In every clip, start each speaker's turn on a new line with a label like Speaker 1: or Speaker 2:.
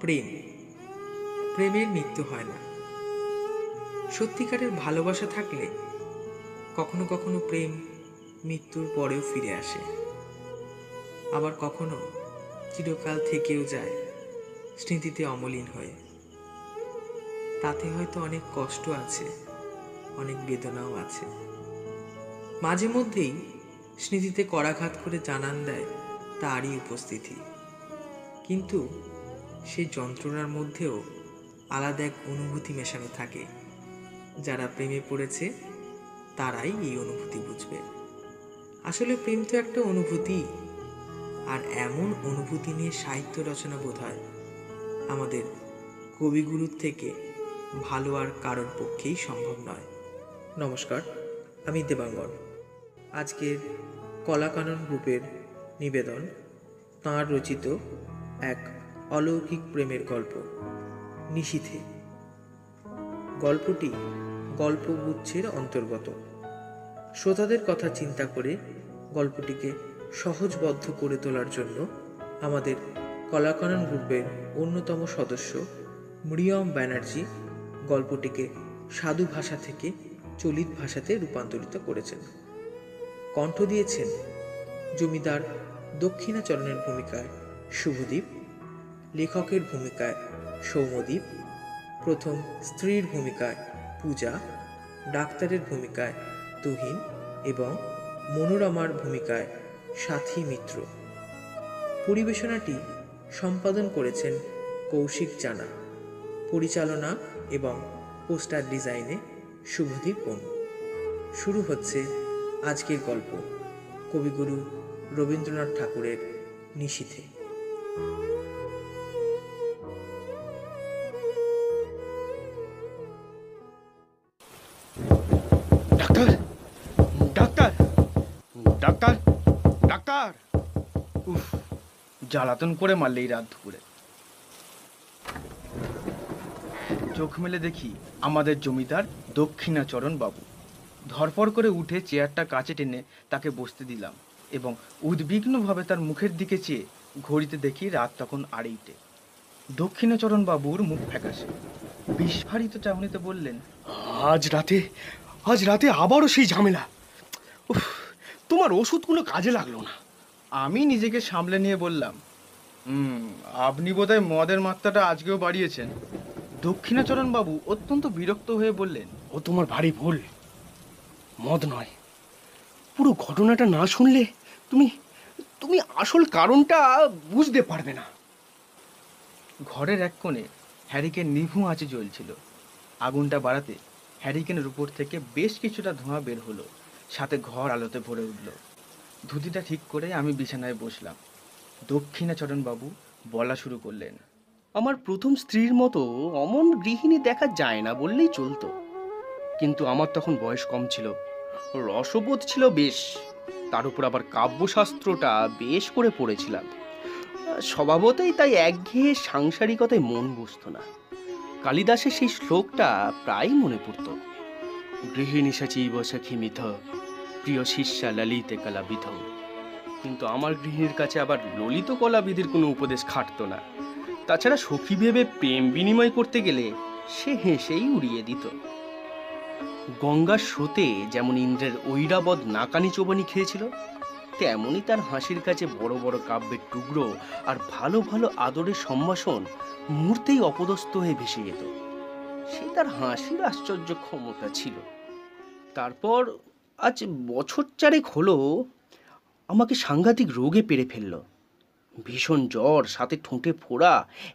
Speaker 1: প্রেম, প্রেমের মৃত্যু হয় না। সত্যিকারের ভালোবাসা থাকলে কখনো কখনো প্রেম মৃত্যুর পরেও ফিরে আসে, আবার কখনো চিরকাল থেকেও যায় স্মৃতিতে অমলিন হয়ে। তাতে হয়তো অনেক কষ্ট আছে, অনেক বেদনাও আছে। মাঝে মধ্যেই স্মৃতিতে করাঘাত করে জানান দেয় তারই উপস্থিতি, কিন্তু সেই যন্ত্রণার মধ্যেও আলাদা এক অনুভূতি মেশানো থাকে। যারা প্রেমে পড়েছে তারাই এই অনুভূতি বুঝবে। আসলে প্রেম তো একটা অনুভূতি, আর এমন অনুভূতি নিয়ে সাহিত্য রচনা বোধহয় আমাদের কবিগুরুর থেকে ভালো আর কারোর পক্ষেই সম্ভব নয়। নমস্কার, আমি দেবাঙ্গন। আজকের কলাকানন গ্রুপের নিবেদন তাঁর রচিত এক অলৌকিক প্রেমের গল্প নিশীথে। গল্পটি গল্পগুচ্ছের অন্তর্গত। শ্রোতাদের কথা চিন্তা করে গল্পটিকে সহজবদ্ধ করে তোলার জন্য আমাদের কলাকানন গ্রুপের অন্যতম সদস্য মরিয়ম ব্যানার্জি গল্পটিকে সাধু ভাষা থেকে চলিত ভাষাতে রূপান্তরিত করেছেন। কণ্ঠ দিয়েছেন জমিদার দক্ষিণাচরণের ভূমিকায় শুভদীপ, লেখকের ভূমিকায় সৌম্যদীপ, প্রথম স্ত্রীর ভূমিকায় পূজা, ডাক্তারের ভূমিকায় তুহিন এবং মনোরমার ভূমিকায় সাথী মিত্র। পরিবেশনাটি সম্পাদন করেছেন কৌশিক জানা। পরিচালনা এবং পোস্টার ডিজাইনে শুভদীপ বনু। শুরু হচ্ছে আজকের গল্প, কবিগুরু রবীন্দ্রনাথ ঠাকুরের নিশীথে।
Speaker 2: Doctor, doctor, doctor, doctor! উফ, জ্বালাতন করে মারলে এই রাত দুপুরে। চোখ মেলে দেখি আমাদের জমিদার দক্ষিণাচরণ বাবু। ধরপড় করে উঠে চেয়ারটা কাছে টেনে তাকে বসতে দিলাম এবং উদ্বিগ্নভাবে তার মুখের দিকে চেয়ে ঘড়িতে দেখি রাত তখন 2:30। দক্ষিণাচরণ বাবুর মুখ ফ্যাকাশে, বিস্ফারিত চাহনিতে বললেন,
Speaker 3: আজ রাতে আবারও সেই ঝামেলা। উফ, তোমার ওষুধগুলো কাজে লাগলো না।
Speaker 2: আমি নিজেকে সামলে নিয়ে বললাম, আপনি বোধহয় মদের মাত্রাটা আজকেও বাড়িয়েছেন। দক্ষিণাচরণ বাবু অত্যন্ত বিরক্ত হয়ে বললেন,
Speaker 3: ও তোমার ভারী ভুল। মদ নয়, পুরো ঘটনাটা না শুনলে তুমি তুমি আসল কারণটা বুঝতে পারবে না।
Speaker 2: ঘরের এক কোণে হ্যারিকেন নিভু আঁচে জ্বলছিল। আগুনটা বাড়াতে হ্যারিকেনের উপর থেকে বেশ কিছুটা ধোঁয়া বের হলো, সাথে ঘর আলোতে ভরে উঠল। ধুতিটা ঠিক করে আমি বিছানায় বসলাম। দক্ষিণাচরণ বাবু বলা শুরু করলেন,
Speaker 3: আমার প্রথম স্ত্রীর মতো অমন গৃহিণী দেখা যায় না বললেই চলতো, কিন্তু আমার তখন বয়স কম ছিল, রসবোধ ছিল বেশ, তার উপর আবার কাব্যশাস্ত্রটা বেশ করে পড়েছিলাম। স্বভাবতই তাই একঘেয়ে সাংসারিকতায় মন বসতো না। কালিদাসের সেই শ্লোকটা প্রায় মনে পড়তো, গৃহিণী সচিব সখী মিথ, প্রিয় শিষ্যা ললিতে কলাবিধ। কিন্তু আমার গৃহিণীর কাছে আবার ললিত কলাবিধির কোনো উপদেশ খাটতো না। তাছাড়া সখী ভেবে প্রেম বিনিময় করতে গেলে সে হেসেই উড়িয়ে দিত। গঙ্গার স্রোতে যেমন ইন্দ্রের ঐরাবত নাকানি চোবানি খেয়েছিল, তেমনই তার হাসির কাছে বড় বড় কাব্যের টুকরো আর ভালো ভালো আদরের সম্ভাষণ মুহূর্তেই অপদস্থ হয়ে ভেসে যেত। সে তার হাসির আশ্চর্য ক্ষমতা ছিল। তারপর আজ বছর চারেক হলো আমাকে সাংঘাতিক রোগে পেরে ফেলল। ভীষণ জ্বর, সাথে ঠোঁটে ফোড়া,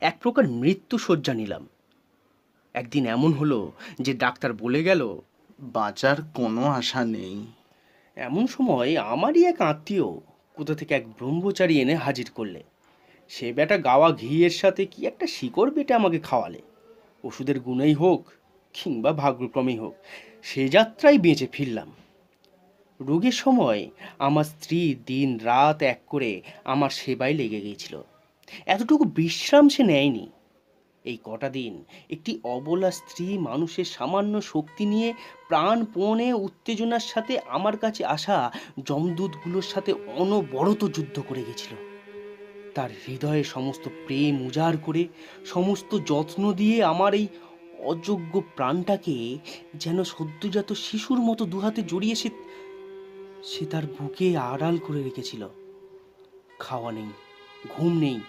Speaker 3: এক প্রকার মৃত্যু শয্যা নিলাম। একদিন এমন হলো যে ডাক্তার বলে গেল
Speaker 4: বাঁচার কোনো আশা নেই।
Speaker 3: এমন সময় আমারই এক আত্মীয় কোথা থেকে এক ব্রহ্মচারী এনে হাজির করলে। সে বেটা গাওয়া ঘিয়ের সাথে কি একটা শিকড় বেটে আমাকে খাওয়ালে। ওষুধের গুণেই হোক কিংবা ভাগ্যক্রমেই হোক, সে যাত্রায় বেঁচে ফিরলাম। রোগের সময় আমার স্ত্রী দিন রাত এক করে আমার সেবায় লেগে গিয়েছিল। এতটুকু বিশ্রাম সে নেয়নি। এই কটা দিন একটি অবলা স্ত্রী মানুষের সামান্য শক্তি নিয়ে প্রাণপণে উত্তেজনার সাথে আমার কাছে আসা যমদূতগুলোর সাথে অনবরত যুদ্ধ করে গেছিল। তার হৃদয়ে সমস্ত প্রেম উজাড় করে সমস্ত যত্ন দিয়ে আমার এই অযোগ্য প্রাণটাকে যেন সদ্যজাত শিশুর মতো দুহাতে জড়িয়ে সে তার বুকে আড়াল করে রেখেছিল। খাওয়া নেই, ঘুম নেই,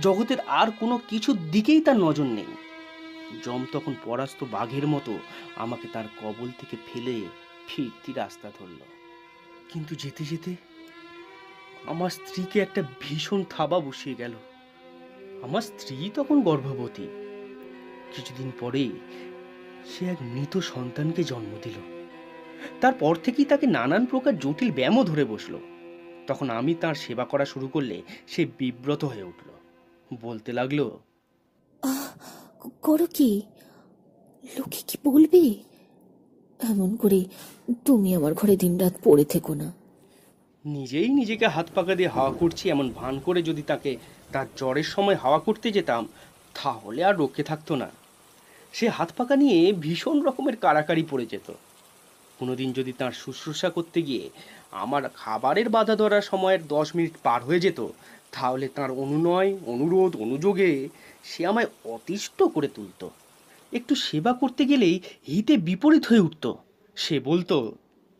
Speaker 3: জগতের আর কোনো কিছুর দিকেই তার নজর নেই। যম তখন পরাস্ত বাঘের মতো আমাকে তার কবল থেকে ফেলে ফিরতি রাস্তা ধরল। কিন্তু যেতে যেতে আমার স্ত্রীকে একটা ভীষণ থাবা বসিয়ে গেল। আমার স্ত্রী তখন গর্ভবতী। কিছুদিন পরেই সে এক মৃত সন্তানকে জন্ম দিল। তারপর থেকেই তাকে নানান প্রকার জটিল ব্যামো ধরে বসলো। তখন আমি তার সেবা করা শুরু করলে সে বিব্রত হয়ে উঠল। বলতে লাগলো,
Speaker 5: করো কি? লোকে কি বলবে? এমন করে তুমি আমার ঘরে দিনরাত পড়ে থেকো না।
Speaker 3: নিজেই নিজেকে হাত পাকা দিয়ে হাওয়া করছি এমন ভান করে যদি তাকে তার জ্বরের সময় হাওয়া করতে যেতাম, তাহলে আর রক্ষে থাকতো না। সে হাত পাকা নিয়ে ভীষণ রকমের কাড়াকাড়ি পড়ে যেত। কোনোদিন যদি তার শুশ্রূষা করতে গিয়ে আমার খাবারের বাধা ধরার সময়ের 10 মিনিট পার হয়ে যেত, তাহলে তার অনুনয়, অনুরোধ, অনুযোগে সে আমায় অতিষ্ঠ করে তুলত। একটু সেবা করতে গেলেই হিতে বিপরীত হয়ে উঠত। সে বলতো,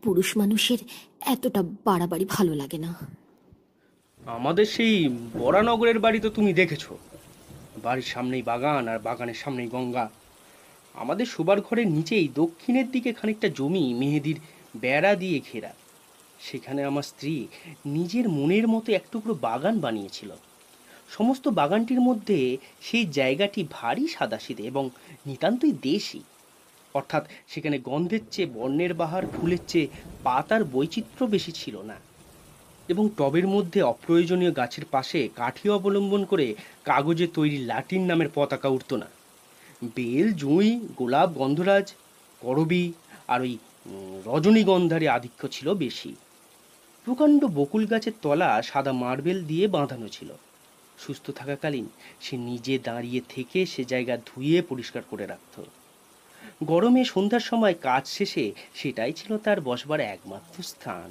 Speaker 5: পুরুষ মানুষের এতটা বাড়াবাড়ি ভালো লাগে না।
Speaker 3: আমাদের সেই বরানগরের বাড়ি তো তুমি দেখেছো। বাড়ির সামনেই বাগান, আর বাগানের সামনেই গঙ্গা। আমাদের শোবার ঘরের নিচেই দক্ষিণের দিকে খানিকটা জমি মেহেদির বেড়া দিয়ে ঘেরা। সেখানে আমার স্ত্রী নিজের মনের মতো এক টুকরো বাগান বানিয়েছিল। সমস্ত বাগানটির মধ্যে সেই জায়গাটি ভারী সাদাসিধে এবং নিতান্তই দেশি। অর্থাৎ সেখানে গন্ধের চেয়ে বর্ণের বাহার, ফুলের চেয়ে পাতার বৈচিত্র্য বেশি ছিল না। এবং টবের মধ্যে অপ্রয়োজনীয় গাছের পাশে কাঠি অবলম্বন করে কাগজে তৈরি লাটিন নামের পতাকা উঠত না। বেল, জুঁই, গোলাপ, গন্ধরাজ, করবী আর ওই রজনীগন্ধারে আধিক্য ছিল বেশি। প্রকাণ্ড বকুল গাছের তলা সাদা মার্বেল দিয়ে বাঁধানো ছিল। সুস্থ থাকাকালীন সে নিজে দাঁড়িয়ে থেকে সে জায়গা ধুয়ে পরিষ্কার করে রাখত। গরমে সন্ধ্যার সময় কাজ শেষে সেটাই ছিল তার বসবার একমাত্র স্থান।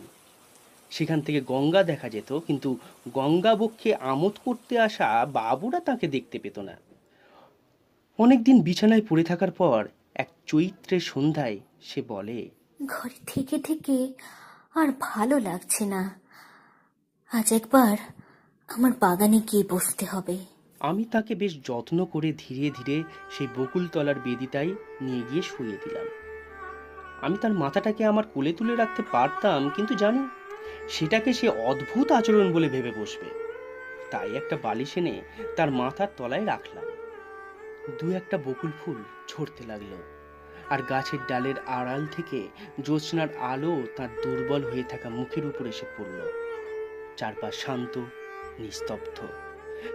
Speaker 3: সেখান থেকে গঙ্গা দেখা যেত, কিন্তু গঙ্গা বক্ষে আমোদ করতে আসা বাবুরা তাকে দেখতে পেত না। অনেকদিন বিছানায় পড়ে থাকার পর এক চৈত্রের সন্ধ্যায় সে বলে,
Speaker 5: ঘরে থেকে থেকে আর ভালো লাগছে না, আজ একবার আমার বাগানে গিয়ে বসতে হবে।
Speaker 3: আমি তাকে বেশ যত্ন করে ধীরে ধীরে সেই বকুলতলার বেদিটাই নিয়ে গিয়ে শুইয়ে দিলাম। আমি তার মাথাটাকে আমার কোলে তুলে রাখতে পারতাম, কিন্তু জানি সেটাকে সে অদ্ভুত আচরণ বলে ভেবে বসবে। তাই একটা বালিশ এনে তার মাথার তলায় রাখলাম। দু একটা বকুল ফুল ঝরতে লাগলো, আর গাছের ডালের আড়াল থেকে জ্যোৎস্নার আলো তার দুর্বল হয়ে থাকা মুখের উপর এসে পড়ল। চারপাশ শান্ত, নিস্তব্ধ।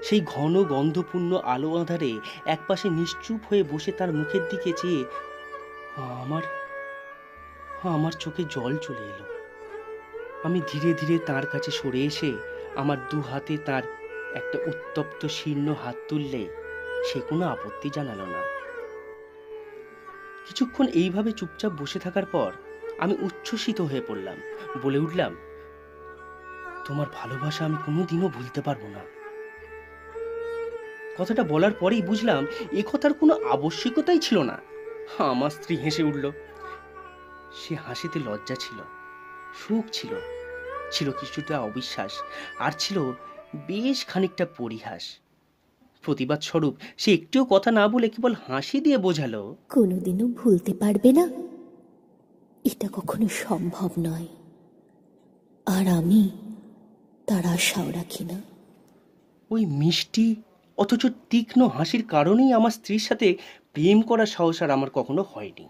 Speaker 3: সেই ঘন গন্ধপূর্ণ আলো আঁধারে একপাশে নিশ্চুপ হয়ে বসে তার মুখের দিকে চেয়ে আমার চোখে জল চলে এলো। আমি ধীরে ধীরে তার কাছে সরে এসে আমার দু হাতে তার একটা উত্তপ্ত শীর্ণ হাত তুললে সে কোনো আপত্তি জানালো না। কিছুক্ষণ এইভাবে চুপচাপ বসে থাকার পর আমি উচ্ছ্বসিত হয়ে পড়লাম। বলে উঠলাম, তোমার ভালোবাসা আমি কোনোদিনও ভুলতে পারবো না। কথাটা বলার পরেই বুঝলাম এ কথার কোনো আবশ্যিকতাই ছিল না। আমার স্ত্রী হেসে উঠল। সে হাসিতে লজ্জা ছিল, সুখ ছিল, ছিল কিছুটা অবিশ্বাস, আর ছিল বেশ খানিকটা পরিহাস। প্রতিবাদ স্বরূপ সে একটিও কথা না বলে কেবল হাসি দিয়ে বোঝালো,
Speaker 5: কোনোদিনও ভুলতে পারবে না, এটা কখনো সম্ভব নয়, আর আমি তার আশাও রাখি না।
Speaker 3: ওই মিষ্টি অথচ তীক্ষ্ণ হাসির কারণেই আমার স্ত্রীর সাথে প্রেম করার সাহস আর আমার কখনো হয়নি।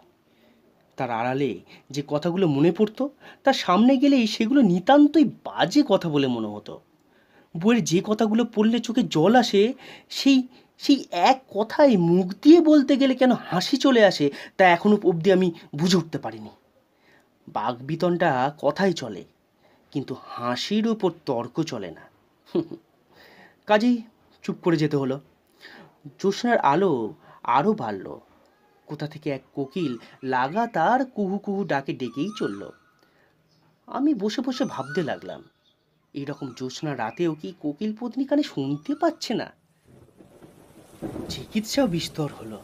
Speaker 3: তার আড়ালে যে কথাগুলো মনে পড়তো, তার সামনে গেলেই সেগুলো নিতান্তই বাজে কথা বলে মনে হতো। বইয়ের যে কথাগুলো পড়লে চোখে জল আসে, সেই সেই এক কথাই মুখ দিয়ে বলতে গেলে কেন হাসি চলে আসে, তা এখনো অবধি আমি বুঝে উঠতে পারিনি। বাকবিতণ্ডা কথাই চলে, কিন্তু হাসির উপর তর্ক চলে না। কাজেই চুপ করে যেতে হলো। জ্যোৎস্নার আলো আরও বাড়ল। কোথা থেকে এক কোকিল লাগাতার কুহু কুহু ডাকে ডেকেই চলল। আমি বসে বসে ভাবতে লাগলাম, এইরকম জ্যোৎস্না রাতেও কি কোকিল পত্নী কানে শুনতে পাচ্ছে না? চিকিৎসাও বিস্তর হলো,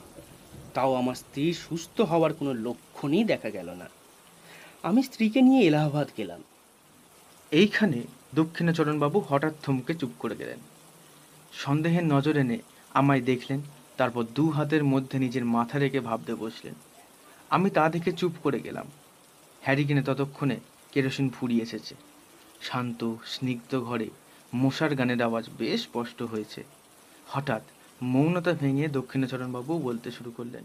Speaker 3: তাও আমার স্ত্রীর সুস্থ হওয়ার কোনো লক্ষণই দেখা গেল না। আমি স্ত্রীকে নিয়ে এলাহাবাদ গেলাম।
Speaker 2: এইখানে দক্ষিণাচরণবাবু হঠাৎ থমকে চুপ করে গেলেন। সন্দেহের নজর এনে আমায় দেখলেন, তারপর দু হাতের মধ্যে নিজের মাথা রেখে ভাবতে বসলেন। আমি তা দেখে চুপ করে গেলাম। হ্যারিকেনে ততক্ষণে কেরোসিন ফুরিয়ে এসেছে। শান্ত স্নিগ্ধ ঘরে মশার গানের আওয়াজ বেশ স্পষ্ট হয়েছে। হঠাৎ মৌনতা ভেঙে দক্ষিণাচরণবাবু বলতে শুরু করলেন।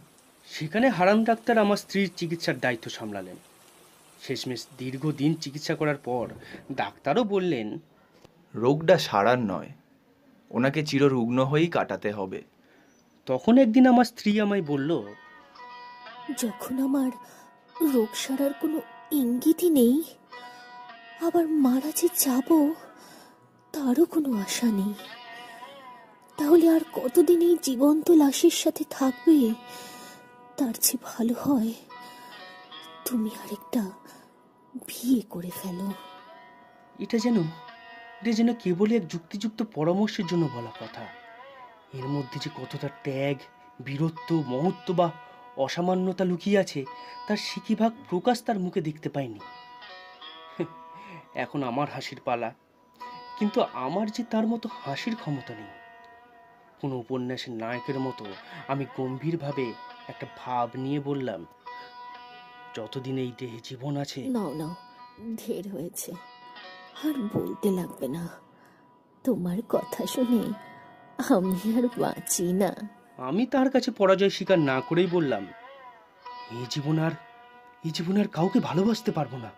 Speaker 3: সেখানে হারান ডাক্তার আমার স্ত্রীর চিকিৎসার দায়িত্ব সামলালেন। শেষমেশ দীর্ঘদিন চিকিৎসা করার পর ডাক্তারও বললেন,
Speaker 6: রোগটা সারার নয়, ওনাকে চিররুগ্ন হয়েই কাটাতে হবে।
Speaker 3: তখন একদিন আমার স্ত্রী আমায় বলল,
Speaker 5: যখন আমার রোগ সারার কোনো ইঙ্গিতই নেই, আবার মারা যে যাব তারও কোনো আশা নেই, তাহলে আর কতদিন এই জীবন্ত লাশের সাথে থাকবে? তার চেয়ে ভালো হয় তুমি আরেকটা বিয়ে করে ফেলো।
Speaker 3: এটা যেন কেবলই এক যুক্তিযুক্ত পরামর্শের জন্য বলা কথা। এর মধ্যে যে কতটা ত্যাগ, বীরত্ব, মহত্ব বা অসামান্যতা লুকিয়ে আছে তার সিকিভাগ প্রকাশ তার মুখে দেখতে পাইনি। এখন আমার হাসির পালা, কিন্তু আমার যে তার মতো হাসির ক্ষমতা নেই। কোনো উপন্যাসের নায়কের মতো আমি গম্ভীরভাবে একটা ভাব নিয়ে বললাম, যতদিন এই দেহে জীবন আছে।
Speaker 5: নাও নাও, ঢের হয়েছে, আর বলতে লাগবে না। তোমার কথা শুনে আমি আর বাঁচি না।
Speaker 3: আমি তার কাছে পরাজয় স্বীকার না করেই বললাম, এই জীবন আর কাউকে ভালোবাসতে পারবো না।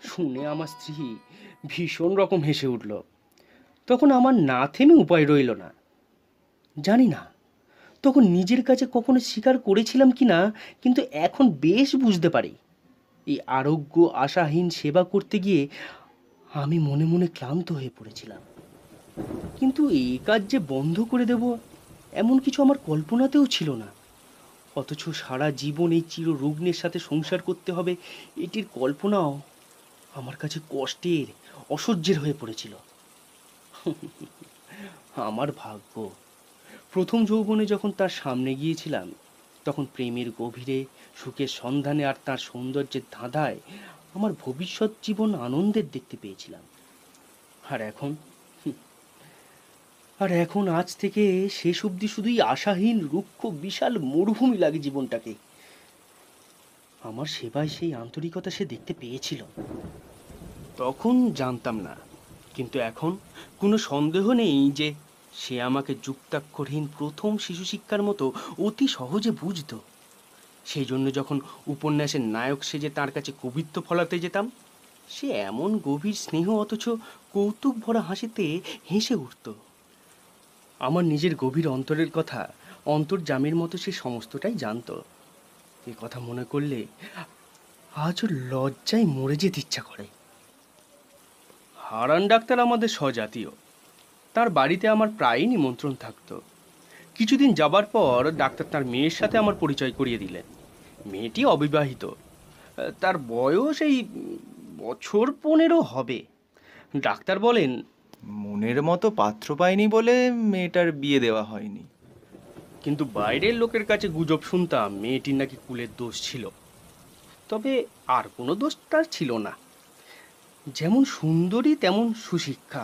Speaker 3: শুনে আমার স্ত্রী ভীষণ রকম হেসে উঠল। তখন আমার না থেমে উপায় রইল না। জানি না তখন নিজের কাছে কখনো স্বীকার করেছিলাম কিনা, কিন্তু এখন বেশ বুঝতে পারি এই আরোগ্য আশাহীন সেবা করতে গিয়ে আমি মনে মনে ক্লান্ত হয়ে পড়েছিলাম। কিন্তু এই কাজ যে বন্ধ করে দেব এমন কিছু আমার কল্পনাতেও ছিল না। অথচ সারা জীবন এই চিররুগ্নের সাথে সংসার করতে হবে, এটির কল্পনাও আমার কাছে কষ্টের, অসহ্যের হয়ে পড়েছিল। আমার ভাগ্য, প্রথম যৌবনে যখন তার সামনে গিয়েছিলাম তখন প্রেমের গভীরে, সুখের সন্ধানে আর তার সৌন্দর্যের ধাঁধায় আমার ভবিষ্যৎ জীবন আনন্দের দেখতে পেয়েছিলাম। আর এখন আজ থেকে শেষ অবধি শুধুই আশাহীন, রুক্ষ, বিশাল মরুভূমি লাগে জীবনটাকে। আমার সেবায় সেই আন্তরিকতা সে দেখতে পেয়েছিল। তখন জানতাম না, কিন্তু এখন কোনো সন্দেহ নেই যে সে আমাকে যুক্তাক্ষরহীন প্রথম শিশু শিক্ষার মতো অতি সহজে বুঝতো। সেই জন্য যখন উপন্যাসের নায়ক সেজে তার কাছে কবিত্ব ফলাতে যেতাম, সে এমন গভীর স্নেহ অথচ কৌতুক ভরা হাসিতে হেসে উঠত। আমার নিজের গভীর অন্তরের কথা অন্তর্যামের মতো সে সমস্তটাই জানতো। এ কথা মনে করলে আজও লজ্জায় মরে যেতে ইচ্ছা করে। হারান ডাক্তার আমাদের স্বজাতীয়, তার বাড়িতে আমার প্রায়ই নিমন্ত্রণ থাকতো। কিছুদিন যাবার পর ডাক্তার তার মেয়ের সাথে আমার পরিচয় করিয়ে দিলেন। মেয়েটি অবিবাহিত, তার বয়স এই বছর 15 হবে। ডাক্তার বলেন,
Speaker 6: মনের মতো পাত্র পায়নি বলে মেয়েটার বিয়ে দেওয়া হয়নি।
Speaker 3: কিন্তু বাইরের লোকের কাছে গুজব শুনতাম মেয়েটির নাকি কুলের দোষ ছিল। তবে আর কোনো দোষ তার ছিল না। যেমন সুন্দরী তেমন সুশিক্ষা।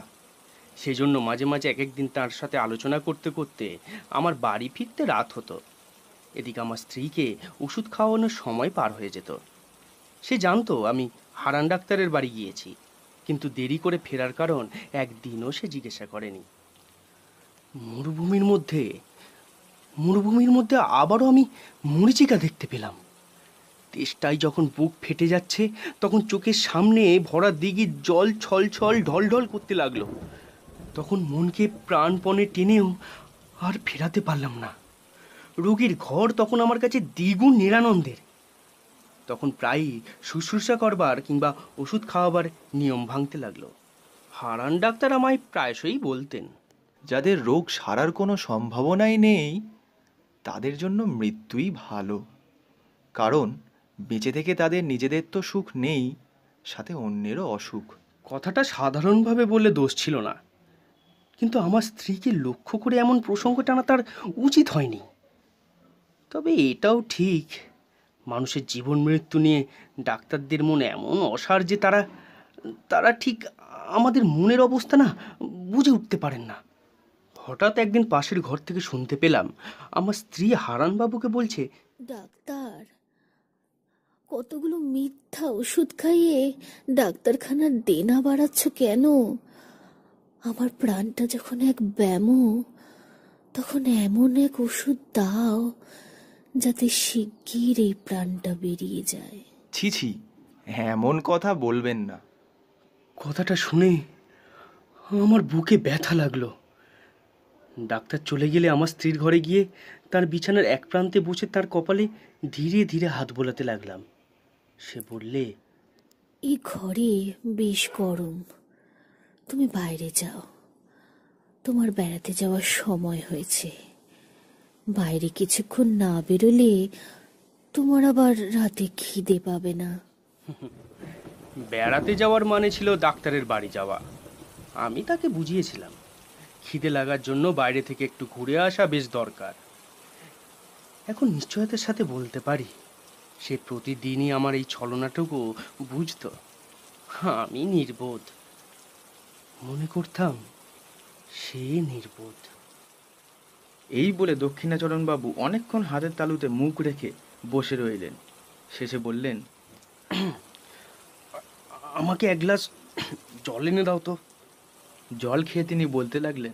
Speaker 3: সেজন্য মাঝে মাঝে এক একদিন তার সাথে আলোচনা করতে করতে আমার বাড়ি ফিরতে রাত হতো। এদিকে আমার স্ত্রীকে ওষুধ খাওয়ানোর সময় পার হয়ে যেত। সে জানতো আমি হারান ডাক্তারের বাড়ি গিয়েছি, কিন্তু দেরি করে ফেরার কারণ একদিনও সে জিজ্ঞাসা করেনি। মরুভূমির মধ্যে আবারও আমি মরীচিকা দেখতে পেলাম। তেষ্টায় যখন বুক ফেটে যাচ্ছে তখন চোখের সামনে ভরা দিঘির জল ছল ছল ঢল ঢল করতে লাগলো। তখন মনকে প্রাণপণে টেনেও আর ফেরাতে পারলাম না। রোগীর ঘর তখন আমার কাছে দ্বিগুণ নিরানন্দের। তখন প্রায়ই শুশ্রূষা করবার কিংবা ওষুধ খাওয়াবার নিয়ম ভাঙতে লাগলো। হারান ডাক্তার আমায় প্রায়শই বলতেন,
Speaker 6: যাদের রোগ সারার কোনো সম্ভাবনাই নেই তাদের জন্য মৃত্যুই ভালো। কারণ বেঁচে থেকে তাদের নিজেদের তো সুখ নেই, সাথে অন্যেরও অসুখ।
Speaker 3: কথাটা সাধারণভাবে বললে দোষ ছিল না, কিন্তু আমার স্ত্রীকে লক্ষ্য করে এমন প্রসঙ্গ টানা তার উচিত হয়নি। তবে এটাও ঠিক, মানুষের জীবন মৃত্যু নিয়ে ডাক্তারদের মনে এমন অসাড় যে তারা তারা ঠিক আমাদের মনের অবস্থা না বুঝে উঠতে পারেন না। হঠাৎ একদিন পাশের ঘর থেকে শুনতে পেলাম আমার স্ত্রী হারানবাবুকে বলছে,
Speaker 5: ডাক্তার, কতগুলো মিথ্যা ওষুধ খাইয়ে ডাক্তারখানার দেনা বাড়াচ্ছ কেন? আমার প্রাণটা যখন এক ব্যামো, তখন এমন এক ওষুধ দাও যাতে শিগগির এই প্রাণটা বেরিয়ে যায়।
Speaker 6: ছি ছি, এমন কথা বলবেন না।
Speaker 3: কথাটা শুনে আমার বুকে ব্যথা লাগলো। ডাক্তার চলে গেলে আমার স্ত্রীর ঘরে গিয়ে তার বিছানার এক প্রান্তে বসে তার কপালে ধীরে ধীরে হাত বোলাতে লাগলাম। সে বললে,
Speaker 5: এই ঘরে বেশ গরম, তুমি বাইরে যাও, তোমার বেড়াতে যাওয়ার সময় হয়েছে। বাইরে কিছুক্ষণ না বেরোলে তোমার আবার রাতে খিদে পাবে না।
Speaker 3: বেড়াতে যাওয়ার মানে ছিল ডাক্তারের বাড়ি যাওয়া। আমি তাকে বুঝিয়েছিলাম খিদে লাগার জন্য বাইরে থেকে একটু ঘুরে আসা বেশ দরকার। এখন নিশ্চয়তার সাথে বলতে পারি সে প্রতিদিনই আমার এই ছলনাটুকু বুঝতো। আমি নির্বোধ, মনে করতাম সে নির্বোধ।
Speaker 2: এই বলে দক্ষিণাচরণবাবু অনেকক্ষণ হাতের তালুতে মুখ রেখে বসে রইলেন। শেষে বললেন,
Speaker 3: আমাকে এক গ্লাস জল এনে দাও তো।
Speaker 2: জল খেয়ে তিনি বলতে লাগলেন,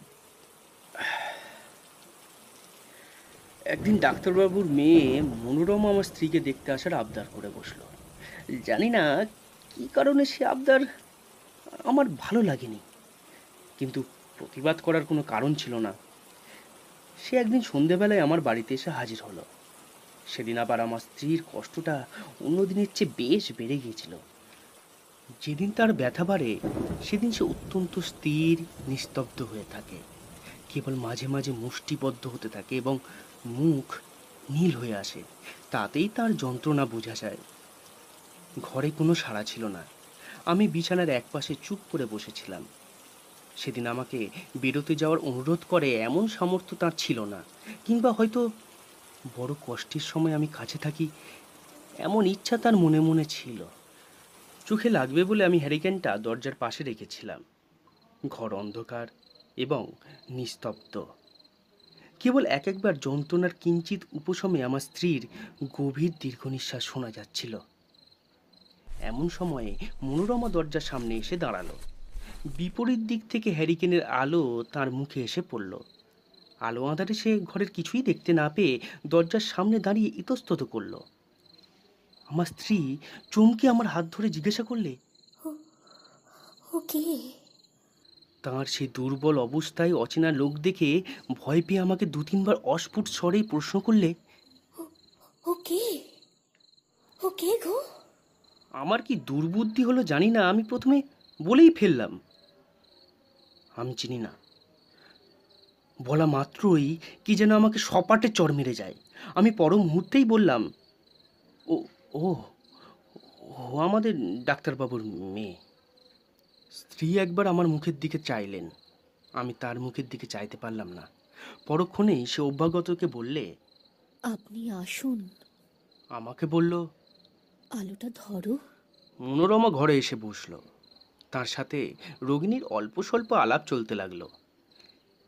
Speaker 3: একদিন ডাক্তারবাবুর মেয়ে মনোরমা আমার স্ত্রীকে দেখতে আসার আবদার করে বসলো। জানি না কী কারণে সে আবদার আমার ভালো লাগেনি, কিন্তু প্রতিবাদ করার কোনো কারণ ছিল না। সে একদিন সন্ধেবেলায় আমার বাড়িতে এসে হাজির হলো। সেদিন আবার আমার স্ত্রীর কষ্টটা অন্যদিনের চেয়ে বেশ বেড়ে গিয়েছিল। যেদিন তার ব্যথা বাড়ে সেদিন সে অত্যন্ত স্থির, নিস্তব্ধ হয়ে থাকে। কেবল মাঝে মাঝে মুষ্টিবদ্ধ হতে থাকে এবং মুখ নীল হয়ে আসে, তাতেই তার যন্ত্রণা বোঝা যায়। ঘরে কোনো সাড়া ছিল না। আমি বিছানার একপাশে চুপ করে বসেছিলাম। সেদিন আমাকে বেরোতে যাওয়ার অনুরোধ করে এমন সামর্থ্য তার ছিল না, কিংবা হয়তো বড় কষ্টের সময় আমি কাছে থাকি এমন ইচ্ছা তার মনে মনে ছিল। চোখে লাগবে বলে আমি হ্যারিকেনটা দরজার পাশে রেখেছিলাম। ঘর অন্ধকার এবং নিস্তব্ধ। কেবল এক একবার যন্ত্রণার কিঞ্চিত উপশমে আমার স্ত্রীর গভীর দীর্ঘ নিঃশ্বাস শোনা যাচ্ছিল। এমন সময়ে মনোরমা দরজার সামনে এসে দাঁড়ালো। বিপরীত দিক থেকে হ্যারিকেনের আলো তার মুখে এসে পড়ল। আলো আঁধারে সে ঘরের কিছুই দেখতে না পেয়ে দরজার সামনে দাঁড়িয়ে ইতস্তত করল। আমার স্ত্রী চমকে আমার হাত ধরে জিজ্ঞাসা করলে,
Speaker 5: ওকে?
Speaker 3: তাঁর সেই দুর্বল অবস্থায় অচেনা লোক দেখে ভয় পেয়ে আমাকে দু তিনবার অস্ফুট স্বরেই প্রশ্ন করলে,
Speaker 5: ওকে? ওকে গো?
Speaker 3: আমার কি দুর্বুদ্ধি হলো জানি না, আমি প্রথমে বলেই ফেললাম, আমি চিনি না। বলা মাত্রই কি যেন আমাকে সপাটে চড় মেরে যায়। আমি পর মুহূর্তেই বললাম, ও ও ও আমাদের ডাক্তারবাবুর মেয়ে। স্ত্রী একবার আমার মুখের দিকে চাইলেন, আমি তার মুখের দিকে চাইতে পারলাম না। পরক্ষণেই সে অভ্যাগতকে বললে,
Speaker 5: আপনি আসুন।
Speaker 3: আমাকে বলল,
Speaker 5: আলোটা ধরো।
Speaker 3: মনোরমা ঘরে এসে বসলো। তার সাথে রোগিণীর অল্প স্বল্প আলাপ চলতে লাগলো।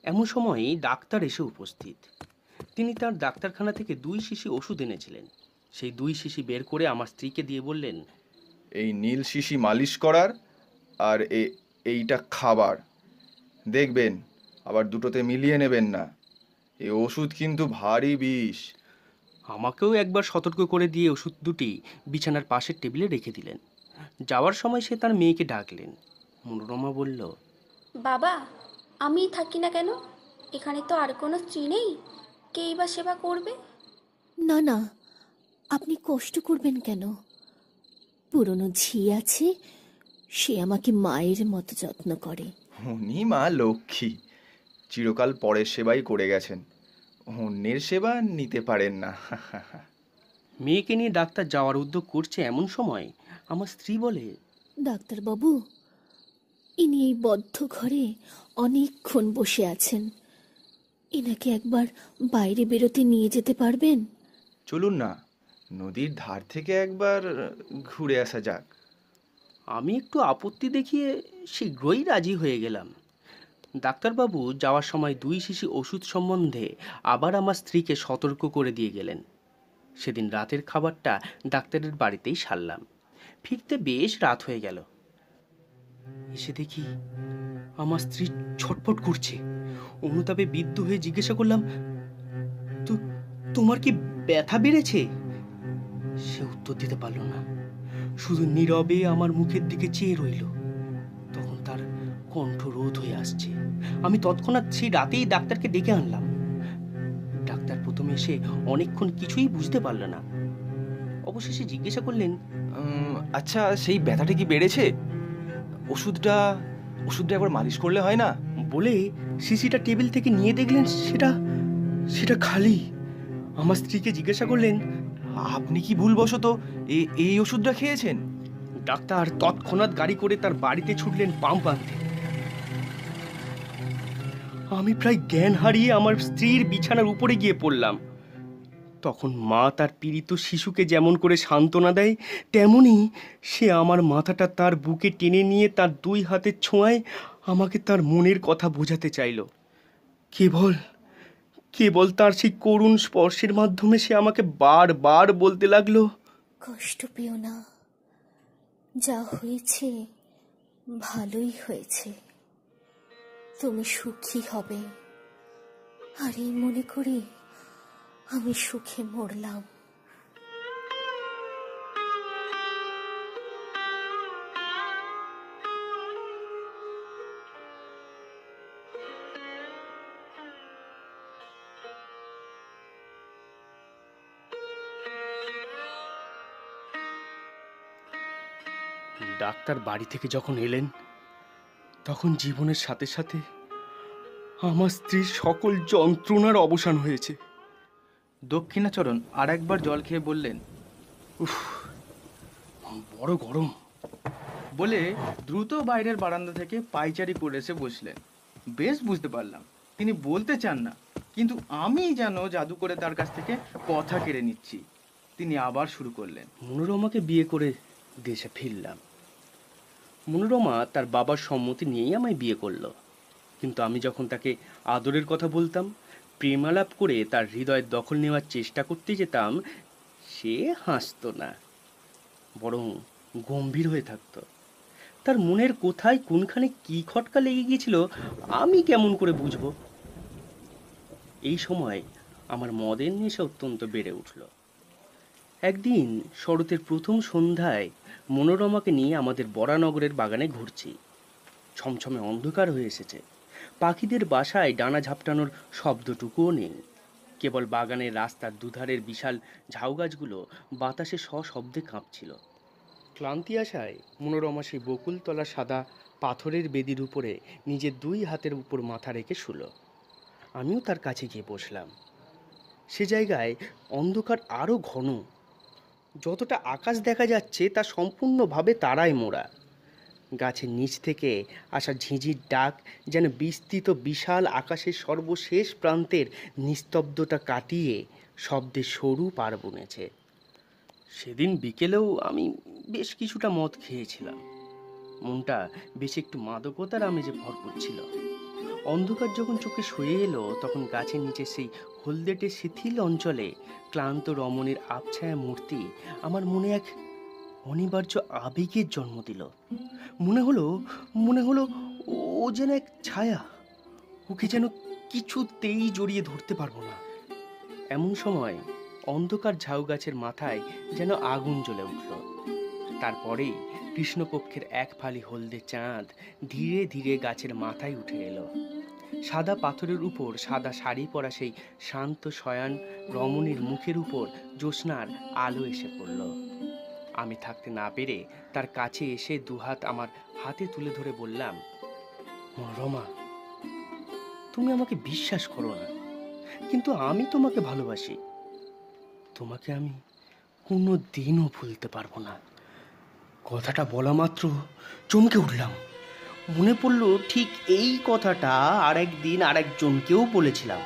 Speaker 3: এমন সময়ই ডাক্তার এসে উপস্থিত। তিনি তার ডাক্তারখানা থেকে 2 শিশি ওষুধ এনেছিলেন। সেই 2 শিশি বের করে আমার স্ত্রীকে দিয়ে বললেন,
Speaker 6: এই নীল শিশি মালিশ করার, আর এইটা খাবার। দেখবেন আবার দুটোতে মিলিয়ে নেবেন না, এই ওষুধ কিন্তু ভারী বিষ।
Speaker 3: আমাকেও একবার সতর্ক করে দিয়ে ওষুধ দুটি বিছানার পাশের টেবিলে রেখে দিলেন। যাওয়ার সময় সে তার মেয়েকে ডাকলেন। মনোরমা বলল,
Speaker 7: বাবা, আমি থাকি না কেন? এখানে তো আর কোনো স্ত্রী নেই, কেই বা সেবা করবে?
Speaker 5: না না, আপনি কষ্ট করবেন কেন? পুরনো ঝি আছে, সে আমাকে মায়ের মতো যত্ন করে।
Speaker 6: উনি মা লক্ষ্মী, চিরকাল পরের সেবাই করে গেছেন, অন্যের সেবা নিতে পারেন না।
Speaker 3: মেয়েকে নিয়ে ডাক্তার যাওয়ার উদ্যোগ করছে এমন সময় আমার স্ত্রী বলে,
Speaker 5: ডাক্তারবাবু, ইনি এই বদ্ধ ঘরে অনেকক্ষণ বসে আছেন। এনাকে একবার বাইরে বেরোতে নিয়ে যেতে পারবেন?
Speaker 6: চলুন না, নদীর ধার থেকে একবার ঘুরে আসা যাক।
Speaker 3: আমি একটু আপত্তি দেখিয়ে শীঘ্রই রাজি হয়ে গেলাম। ডাক্তারবাবু যাওয়ার সময় 2 শিশি ওষুধ সম্বন্ধে আবার আমার স্ত্রীকে সতর্ক করে দিয়ে গেলেন। সেদিন রাতের খাবারটা ডাক্তারের বাড়িতেই সারলাম। ফিরতে বেশ রাত হয়ে গেল। এসে দেখি আমার স্ত্রী ছটফট করছে। অনুতাপে বিদ্ধ হয়ে জিজ্ঞাসা করলাম, তোমার কি ব্যথা বেড়েছে? সে উত্তর দিতে পারল না, শুধু নীরবে আমার মুখের দিকে চেয়ে রইল। তখন তার কণ্ঠ রোধ হয়ে আসছে। আমি তৎক্ষণাৎ সেই রাতেই ডাক্তারকে ডেকে আনলাম। ডাক্তার প্রথমে এসে অনেকক্ষণ কিছুই বুঝতে পারল না। অবশেষে জিজ্ঞাসা করলেন,
Speaker 6: আচ্ছা, সেই ব্যথাটা কি বেড়েছে? ওষুধটা একবার মালিশ করলে হয় না?
Speaker 3: বলে শিশিটা টেবিল থেকে নিয়ে দেখলেন সেটা খালি। আমার স্ত্রীকে জিজ্ঞাসা করলেন,
Speaker 6: আপনি কি ভুলবশত এই ওষুধটা খেয়েছেন?
Speaker 3: ডাক্তার তৎক্ষণাৎ গাড়ি করে তার বাড়িতে ছুটলেন পাম্প আনতে। আমি প্রায় জ্ঞান হারিয়ে আমার স্ত্রীর বিছানার উপরে গিয়ে পড়লাম। তখন মা তার পীড়িত শিশুকে যেমন করে সান্ত্বনা দেয়, তেমনি সে আমার মাথাটা তার বুকে টেনে নিয়ে তার 2 হাতের ছোঁয়ায় আমাকে তার মনের কথা বোঝাতে চাইল। কেবল তার সেই করুণ স্পর্শের মাধ্যমে সে আমাকে বারবার বলতে লাগলো,
Speaker 5: কষ্ট পেও না, যা হয়েছে ভালোই হয়েছে। তুমি সুখী হবে। আর এই মনে করে আমি সুখে মরলাম।
Speaker 3: ডাক্তার বাড়ি থেকে যখন এলেন, তখন জীবনের সাথে সাথে আমার স্ত্রীর সকল যন্ত্রণার অবসান হয়েছে।
Speaker 2: দক্ষিণাচরণ আর একবার জল খেয়ে বললেন,
Speaker 3: বড় গরম।
Speaker 2: বলে দ্রুত বাইরের বারান্দা থেকে পায়চারি করে এসে বসলেন। বেশ বুঝতে পারলাম তিনি বলতে চান না, কিন্তু আমি যেন জাদু করে তার কাছ থেকে কথা কেড়ে নিচ্ছি। তিনি আবার শুরু করলেন,
Speaker 3: মনোরমাকে বিয়ে করে দেশে ফিরলাম। মনোরমা তার বাবার সম্মতি নিয়েই আমায় বিয়ে করলো। কিন্তু আমি যখন তাকে আদরের কথা বলতাম, প্রেমালাপ করে তার হৃদয়ের দখল নেওয়ার চেষ্টা করতে যেতাম, সে হাসতো না, বরং গম্ভীর হয়ে থাকতো। তার মনের কোথায় কোনখানে কি খটকা লেগে গিয়েছিল আমি কেমন করে বুঝবো? এই সময় আমার মদের নেশা অত্যন্ত বেড়ে উঠল। একদিন শরতের প্রথম সন্ধ্যায় মনোরমাকে নিয়ে আমাদের বরানগরের বাগানে ঘুরছি। ছমছমে অন্ধকার হয়ে এসেছে। পাখিদের বাসায় ডানা ঝাপটানোর শব্দটুকুও নেই। কেবল বাগানের রাস্তার দুধারের বিশাল ঝাউ গাছগুলো বাতাসে সশব্দে কাঁপছিল। ক্লান্তি আসায় মনোরমা সেই বকুলতলা সাদা পাথরের বেদির উপরে নিজের 2 হাতের উপর মাথা রেখে শুল। আমিও তার কাছে গিয়ে বসলাম। সে জায়গায় অন্ধকার আরও ঘন। যতটা আকাশ দেখা যাচ্ছে তা সম্পূর্ণভাবে তারায় মোড়া। গাছের নিচ থেকে আসা ঝিঁঝির ডাক যেন বিস্তৃত বিশাল আকাশের সর্বশেষ প্রান্তের নিস্তব্ধতা কাটিয়ে শব্দে সরু পার বুনেছে। সেদিন বিকেলেও আমি বেশ কিছুটা মদ খেয়েছিলাম। মনটা বেশ একটু মাদকতার আমেজে ভরপুর ছিল। অন্ধকার যখন চোখে সয়ে এলো, তখন গাছের নিচে সেই হলদেটে শিথিল অঞ্চলে ক্লান্ত রমণীর আবছায়া মূর্তি আমার মনে এক অনিবার্য আবেগের জন্ম দিল। মনে হলো ও যেন এক ছায়া, ওকে যেন কিছুতেই জড়িয়ে ধরতে পারবো না। এমন সময় অন্ধকার ঝাউ গাছের মাথায় যেন আগুন জ্বলে উঠল। তারপরেই কৃষ্ণপক্ষের এক ফালি হলদে চাঁদ ধীরে ধীরে গাছের মাথায় উঠে এলো। সাদা পাথরের উপর সাদা শাড়ি পরা সেই শান্ত শয়ান রমণীর মুখের উপর জ্যোৎস্নার আলো এসে পড়ল। আমি থাকতে না পেরে তার কাছে এসে 2 হাত আমার হাতে তুলে ধরে বললাম, রমা, তুমি আমাকে বিশ্বাস করো না, কিন্তু আমি তোমাকে ভালোবাসি। তোমাকে আমি কোনো দিনও ভুলতে পারবো না। কথাটা বলা মাত্র চমকে উঠলাম। মনে পড়লো ঠিক এই কথাটা আর একদিন আর একজনকেও বলেছিলাম।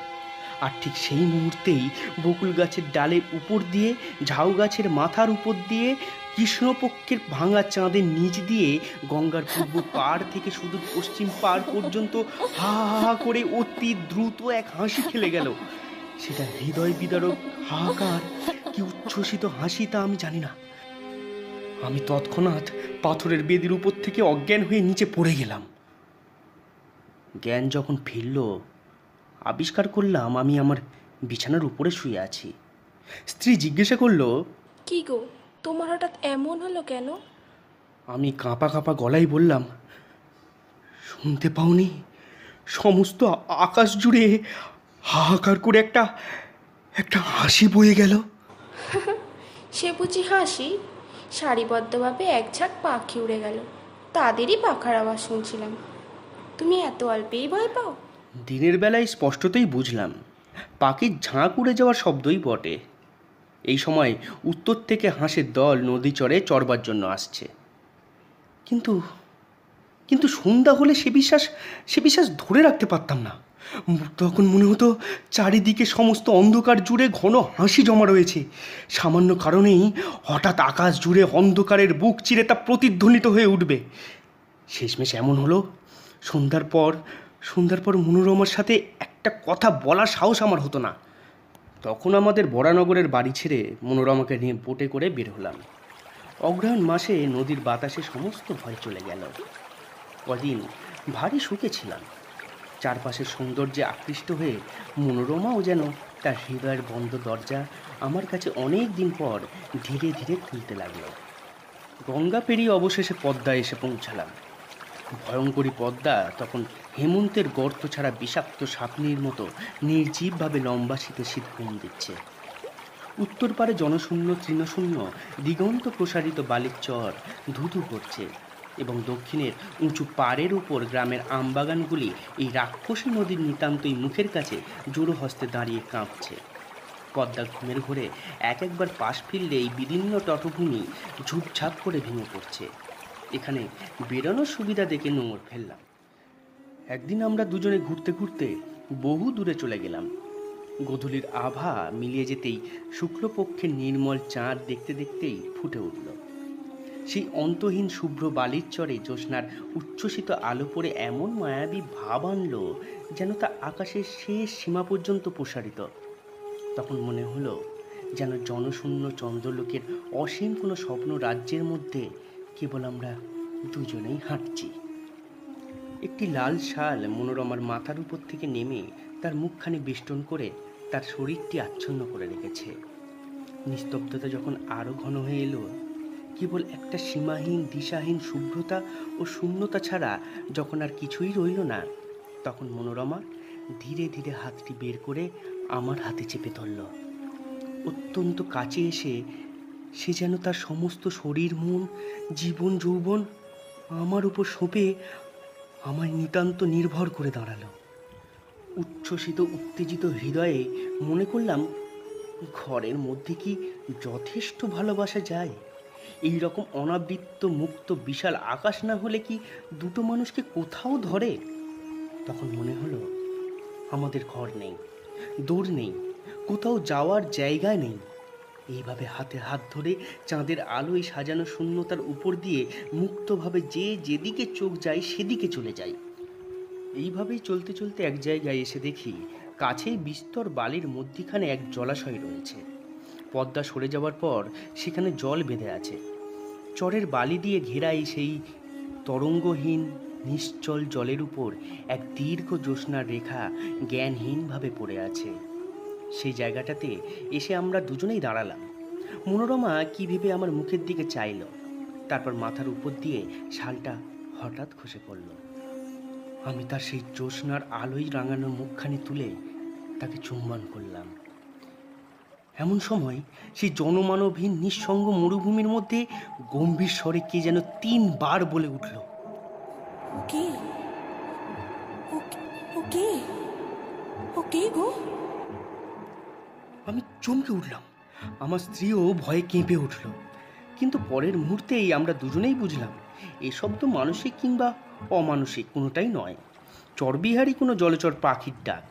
Speaker 3: আর ঠিক সেই মুহূর্তেই বকুল গাছের ডালের উপর দিয়ে, ঝাউ গাছের মাথার উপর দিয়ে, কৃষ্ণপক্ষের ভাঙা চাঁদের নিচ দিয়ে গঙ্গার পূর্ব পাড় থেকে সুদূর পশ্চিম পাড় পর্যন্ত হা হা করে অতি দ্রুত এক হাসি খেলে গেল। সেটা হৃদয় বিদারক হাহাকার কি উচ্ছ্বসিত হাসি তা আমি জানি না। আমি তৎক্ষণাৎ পাথরের বেদির উপর থেকে অজ্ঞান হয়ে নিচে পড়ে গেলাম। জ্ঞান যখন ফিরল, আবিষ্কার করলাম আমি আমার বিছানার উপরে শুয়ে আছি। স্ত্রী জিজ্ঞাসা করলো,
Speaker 7: কি গো, তোমার হঠাৎ এমন হলো কেন?
Speaker 3: আমি কাঁপা কাঁপা গলায় বললাম, শুনতে পাওনি? সমস্ত আকাশ জুড়ে হাহাকার করে একটা একটা হাসি বয়ে গেল।
Speaker 7: সে বুঝি হাসি? সারিবদ্ধভাবে এক ঝাঁক পাখি উড়ে গেল, তাদেরই পাখার আওয়াজ শুনছিলাম। তুমি এত অল্পেই ভয় পাও?
Speaker 3: দিনের বেলায় স্পষ্টতই বুঝলাম পাখির ঝাঁক উড়ে যাওয়ার শব্দই বটে। এই সময় উত্তর থেকে হাঁসের দল নদী চরে চরবার জন্য আসছে। কিন্তু কিন্তু সন্ধ্যা হলে সে বিশ্বাস ধরে রাখতে পারতাম না। তখন মনে হতো চারিদিকে সমস্ত অন্ধকার জুড়ে ঘন হাসি জমা রয়েছে। সামান্য কারণেই হঠাৎ আকাশ জুড়ে অন্ধকারের বুক চিরে তা প্রতিধ্বনিত হয়ে উঠবে। শেষমেশ এমন হলো, সন্ধ্যার পর মনোরমার সাথে একটা কথা বলার সাহস আমার হতো না। তখন আমাদের বরানগরের বাড়ি ছেড়ে মনোরমাকে নিয়ে বোটে করে বের হলাম। অগ্রহায়ণ মাসে নদীর বাতাসে সমস্ত ভয় চলে গেল। কদিন ভারী সুখে ছিলাম। চারপাশের সৌন্দর্যে আকৃষ্ট হয়ে মনোরমাও যেন তার হৃদয়ের বন্ধ দরজা আমার কাছে অনেক দিন পর ধীরে ধীরে খুলতে লাগলো। গঙ্গা পেরিয়ে অবশেষে পদ্মায় এসে পৌঁছালাম। ভয়ঙ্করী পদ্মা তখন হেমন্তের গর্ত ছাড়া বিষাক্ত সাপনির মতো নির্জীবভাবে লম্বা শীতে শীত ঘুম দিচ্ছে। উত্তর পারে জনশূন্য তৃণশূন্য দিগন্ত প্রসারিত বালির চর ধুধু করছে এবং দক্ষিণের উঁচু পাড়ের উপর গ্রামের আমবাগানগুলি এই রাক্ষসী নদীর নিতান্তই মুখের কাছে জোড়ো হস্তে দাঁড়িয়ে কাঁপছে। পদ্মা ঘুমের ঘোরে একবার পাশ ফিরলে এই বিদীর্ণ তটভূমি ঝুপঝাপ করে ভেঙে পড়ছে। এখানে বেরোনোর সুবিধা দেখে নোঙর ফেললাম। একদিন আমরা দুজনে ঘুরতে ঘুরতে বহু দূরে চলে গেলাম। গোধূলির আভা মিলিয়ে যেতেই শুক্লপক্ষের নির্মল চাঁদ দেখতে দেখতেই ফুটে উঠল। সেই অন্তহীন শুভ্র বালির চরে জ্যোৎস্নার উচ্ছ্বসিত আলো পড়ে এমন মায়াবী ভাব আনলো যেন তা আকাশের শেষ সীমা পর্যন্ত প্রসারিত। তখন মনে হলো যেন জনশূন্য চন্দ্রলোকের অসীম কোনো স্বপ্ন রাজ্যের মধ্যে কেবল আমরা দুজনেই হাঁটছি। একটি লাল শাল মনোরমার মাথার উপর থেকে নেমে তার মুখখানি বেষ্টন করে তার শরীরটি আচ্ছন্ন করে রেখেছে। নিস্তব্ধতা যখন আরও ঘন হয়ে এলো, কেবল একটা সীমাহীন দিশাহীন শুভ্রতা ও শূন্যতা ছাড়া যখন আর কিছুই রইল না, তখন মনোরমা ধীরে ধীরে হাতটি বের করে আমার হাতে চেপে ধরল। অত্যন্ত কাছে এসে সে যেন তার সমস্ত শরীর মন জীবন যৌবন আমার উপর সঁপে আমায় নিতান্ত নির্ভর করে দাঁড়ালো। উচ্ছ্বসিত উত্তেজিত হৃদয়ে মনে করলাম, ঘরের মধ্যে কি যথেষ্ট ভালোবাসা যায়? এই রকম অনাবৃত্ত মুক্ত বিশাল আকাশ না হলে কি দুটো মানুষকে কোথাও ধরে? তখন মনে হলো আমাদের ঘর নেই, দৌড় নেই, কোথাও যাওয়ার জায়গা নেই। এইভাবে হাতে হাত ধরে চাঁদের আলোয় সাজানো শূন্যতার উপর দিয়ে মুক্তভাবে যে যেদিকে চোখ যায় সেদিকে চলে যায়। এইভাবেই চলতে চলতে এক জায়গায় এসে দেখি কাছেই বিস্তর বালির মধ্যিখানে এক জলাশয় রয়েছে। পদ্মা সরে যাওয়ার পর সেখানে জল বেঁধে আছে। চরের বালি দিয়ে ঘেরাই সেই তরঙ্গহীন নিশ্চল জলের উপর এক দীর্ঘ জ্যোৎস্নার রেখা জ্ঞানহীনভাবে পড়ে আছে। সেই জায়গাটাতে এসে আমরা দুজনেই দাঁড়ালাম। মনোরমা কি ভেবে আমার মুখের দিকে চাইল, তারপর মাথার উপর দিয়ে শালটা হঠাৎ খসে পড়ল। আমি তার সেই জ্যোৎস্নার আলোয় রাঙানো মুখখানি তুলে তাকে চুম্বন করলাম। এমন সময় সেই জনমানবহীন নিঃসঙ্গ মরুভূমির মধ্যে গম্ভীর স্বরে কে যেন 3 বার বলে উঠল,
Speaker 5: ওকে ওকে ওকে গো।
Speaker 3: আমি চমকে উঠলাম। আমার স্ত্রীও ভয়ে কেঁপে উঠল। কিন্তু পরের মুহূর্তেই আমরা দুজনেই বুঝলাম এ শব্দ মানসিক কিংবা অমানুষিক কোনোটাই নয়, চরবিহারী কোনো জলচর পাখির ডাক।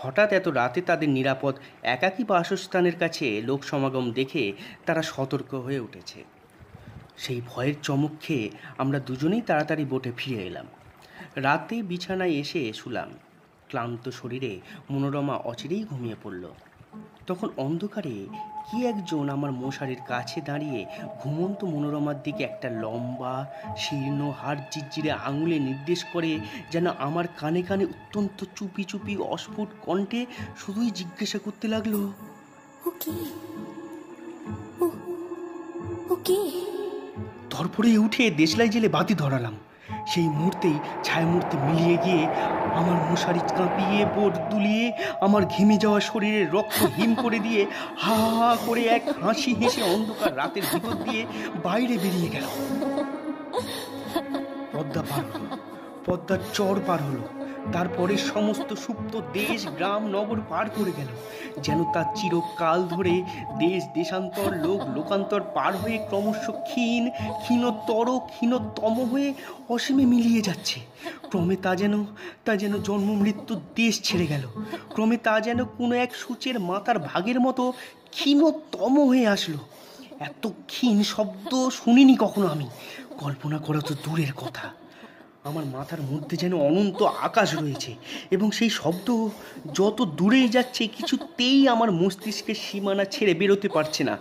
Speaker 3: হঠাৎ এত রাতে তাদের নিরাপদ একাকী বাসস্থানের কাছে লোক সমাগম দেখে তারা সতর্ক হয়ে উঠেছে। সেই ভয়ের চমক খেয়ে আমরা দুজনেই তাড়াতাড়ি বোটে ফিরে এলাম। রাতে বিছানায় এসে শুলাম। ক্লান্ত শরীরে মনোরমা অচিরেই ঘুমিয়ে পড়ল। তখন অন্ধকারে কি একজন আমার মশারির কাছে দাঁড়িয়ে ঘুমন্ত মনোরমার দিকে একটা লম্বা শীর্ণ হাড় জিরজিরে আঙুলে নির্দেশ করে, যেন আমার কানে কানে অত্যন্ত চুপি চুপি অস্ফুট কণ্ঠে শুধুই জিজ্ঞাসা করতে লাগলো,
Speaker 5: ওকে ওকে।
Speaker 3: তারপরে উঠে দেশলাই জেলে বাতি ধরালাম। সেই মুহূর্তেই ছায়ামূর্তি মিলিয়ে গিয়ে আমার মশারি কাঁপিয়ে বোট দুলিয়ে আমার ঘেমে যাওয়া শরীরে রক্ত হিম করে দিয়ে হা হা করে এক হাসি হেসে অন্ধকার রাতের ভিতর দিয়ে বাইরে বেরিয়ে গেল। পদ্মা পার হলো, পদ্মার চর পার হলো, তারপরে সমস্ত সুপ্ত দেশ গ্রাম নগর পার করে গেল, যেন তার চিরকাল ধরে দেশ দেশান্তর লোক লোকান্তর পার হয়ে ক্রমশ ক্ষীণতম হয়ে অসীমে মিলিয়ে যাচ্ছে। ক্রমে তা যেন জন্ম মৃত্যুর দেশ ছেড়ে গেল। ক্রমে তা যেন কোনো এক সূচের মাথার ভাগের মতো ক্ষীণতম হয়ে আসলো। এত ক্ষীণ শব্দ শুনিনি কখনো আমি, কল্পনা করা তো দূরের কথা। আমার মাথার মধ্যে যেন অনন্ত আকাশ রয়েছে এবং সেই শব্দ যত দূরেই যাচ্ছে কিছুতেই আমার মস্তিষ্কের সীমানা ছেড়ে বেরোতে পারছে না।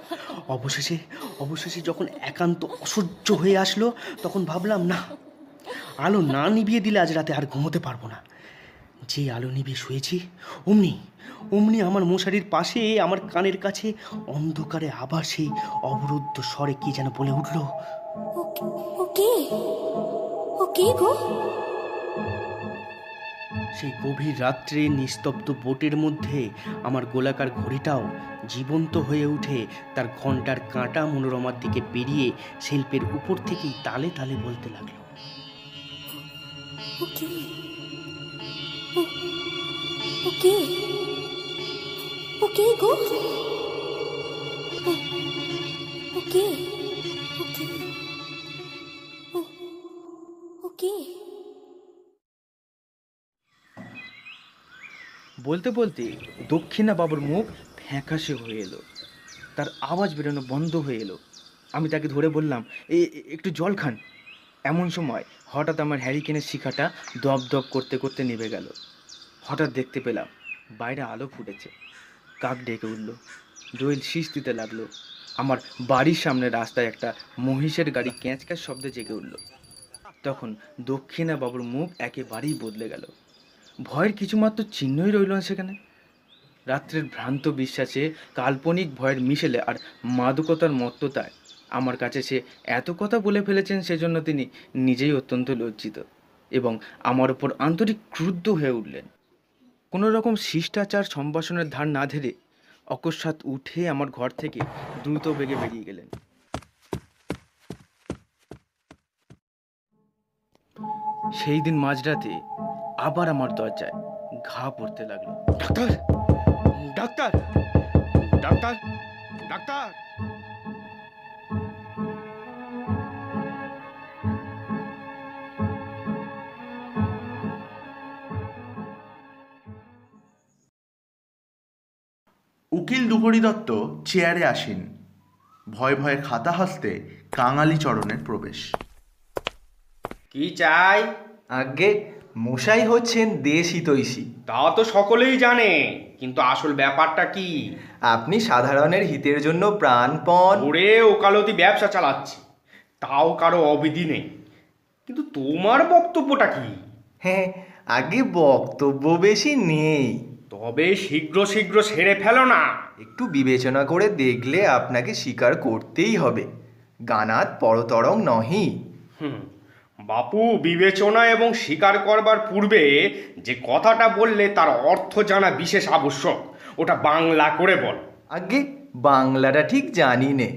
Speaker 3: অবশেষে যখন একান্ত অসহ্য হয়ে আসলো, তখন ভাবলাম, না, আলো না নিভিয়ে দিলে আজ রাতে আর ঘুমোতে পারবো না। যে আলো নিভিয়ে শুয়েছি অমনি আমার মশারির পাশে আমার কানের কাছে অন্ধকারে আবার সেই অবরুদ্ধ স্বরে কি যেন বলে উঠল,
Speaker 5: ওকে ওকে গো।
Speaker 3: সেই গভীর রাত্রে নিস্তব্ধ বোটের মধ্যে আমার গোলাকার ঘড়িটাও জীবন্ত হয়ে উঠে তার ঘণ্টার কাঁটা মনোরমার দিকে পেরিয়ে শিল্পের উপর থেকেই তালে তালে বলতে লাগলো,
Speaker 5: ওকে ওকে ওকে গো। ওকে ওকে ওকে।
Speaker 2: বলতে বলতে দক্ষিণা বাবুর মুখ ফ্যাকাশে হয়ে এলো, তার আওয়াজ বেরোনো বন্ধ হয়ে এলো। আমি তাকে ধরে বললাম, একটু জল খান। এমন সময় হঠাৎ আমার হ্যারিকেনের শিখাটা দপ দপ করতে করতে নেভে গেল। হঠাৎ দেখতে পেলাম বাইরে আলো ফুটেছে, কাক ডেকে উঠল, দোয়েল শীষ দিতে লাগলো। আমার বাড়ির সামনে রাস্তায় একটা মহিষের গাড়ি ক্যাঁচক্যাঁচ শব্দে জেগে উঠল। তখন দক্ষিণা বাবুর মুখ একেবারেই বদলে গেল, ভয়ের কিছুমাত্র চিহ্নই রইল না সেখানে। রাত্রের ভ্রান্ত বিশ্বাসে কাল্পনিক ভয়ের মিশেলে আর মাদকতার মত্ততায় আমার কাছে সে এত কথা বলে ফেলেছেন, সেজন্য তিনি নিজেই অত্যন্ত লজ্জিত এবং আমার ওপর আন্তরিক ক্রুদ্ধ হয়ে উঠলেন। কোনো রকম শিষ্টাচার সম্ভাষণের ধার না ধরে অকস্মাৎ উঠে আমার ঘর থেকে দ্রুত বেগে বেরিয়ে গেলেন। সেই দিন মাঝরাতে আবার আমার দরজায় ঘা পড়তে লাগলো।
Speaker 3: Doctor doctor doctor doctor.
Speaker 4: উকিল দুগরী দত্ত চেয়ারে আসেন। ভয়ে ভয়ে খাতা হাসতে কাঙালি চরণের প্রবেশ।
Speaker 8: কি চাই?
Speaker 9: আগে মশাই হচ্ছেন দেশ হিতৈষী।
Speaker 8: তা তো সকলেই জানে, কিন্তু আসল ব্যাপারটা কি?
Speaker 9: আপনি সাধারণের হিতের জন্য প্রাণপণ
Speaker 8: ওরে ওকালতি ব্যবসা চালাচ্ছি, তাও কারো অবিধি নেই। কিন্তু তোমার বক্তব্যটা কি?
Speaker 9: হ্যাঁ, আগে বক্তব্য বেশি নেই,
Speaker 8: তবে শীঘ্র শীঘ্র সেরে ফেলো না।
Speaker 9: একটু বিবেচনা করে দেখলে আপনাকে স্বীকার করতেই হবে, গানাত পরতরং নহি।
Speaker 8: বাপু, বিবেচনা এবং স্বীকার করবার পূর্বে যে কথাটা বললে তার অর্থ জানা বিশেষ আবশ্যক। ওটা বাংলা করে বল।
Speaker 9: আগে বাংলাটা ঠিক জানি নে,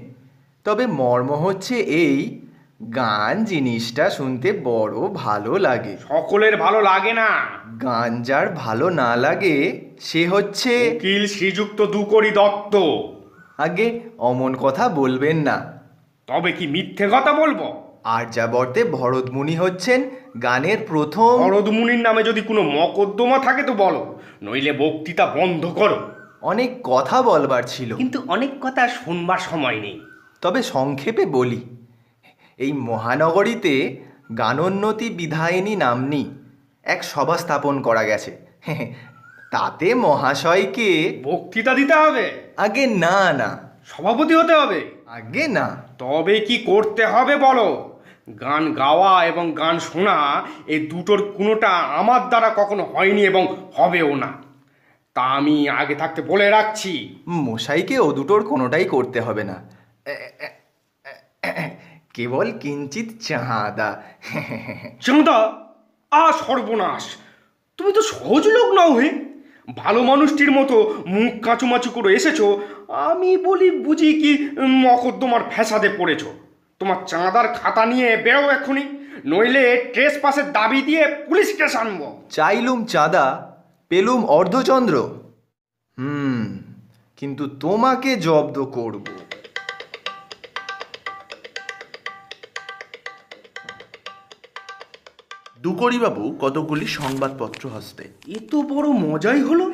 Speaker 9: তবে মর্ম হচ্ছে এই, গান জিনিসটা শুনতে বড় ভালো লাগে।
Speaker 8: সকলের ভালো লাগে না।
Speaker 9: গান যার ভালো না লাগে সে হচ্ছে
Speaker 8: উকিল শ্রীযুক্ত দুকরি দত্ত।
Speaker 9: আগে অমন কথা বলবেন না।
Speaker 8: তবে কি মিথ্যে কথা বলবো?
Speaker 9: আর্যাবর্তে ভরতমুনি হচ্ছেন গানের প্রথম।
Speaker 8: ভরতমুনির নামে যদি কোনো মকদ্দমা থাকে তো বলো, নইলে বক্তৃতা বন্ধ করো।
Speaker 9: অনেক কথা বলবার ছিল,
Speaker 8: কিন্তু অনেক কথা শুনবার সময় নেই।
Speaker 9: তবে সংক্ষেপে বলি, এই মহানগরীতে গানোন্নতি বিধায়িনী নাম্নী এক সভা স্থাপন করা গেছে। তাতে মহাশয়কে
Speaker 8: বক্তৃতা দিতে হবে?
Speaker 9: আগে না না,
Speaker 8: সভাপতি হতে হবে?
Speaker 9: আগে না।
Speaker 8: তবে কি করতে হবে বলো? গান গাওয়া এবং গান শোনা এই দুটোর কোনোটা আমার দ্বারা কখনো হয়নি এবং হবেও না, তা আমি আগে থাকতে বলে রাখছি।
Speaker 9: মশাইকে ও দুটোর কোনোটাই করতে হবে না, কেবল কিঞ্চিত চাঁদা।
Speaker 8: চাঁদা? সর্বনাশ! তুমি তো সহজ লোক নও হে। ভালো মানুষটির মতো মুখ কাঁচুমাচু করে এসেছো, আমি বলি বুঝি কি মকদ্দমার ফ্যাসাদে পড়েছো। তোমার চাঁদার খাতা নিয়ে বেরো এক্ষুনি, নইলে ট্রেস পাসের দাবি দিয়ে পুলিশ কেস আনবো।
Speaker 9: চাইলুম চাঁদা, পেলুম অর্ধচন্দ্র। কিন্তু তোমাকে জব্দ করব।
Speaker 4: দুকড়িবাবু কতগুলি সংবাদপত্র হস্তে।
Speaker 8: এ তো বড় মজাই হলো।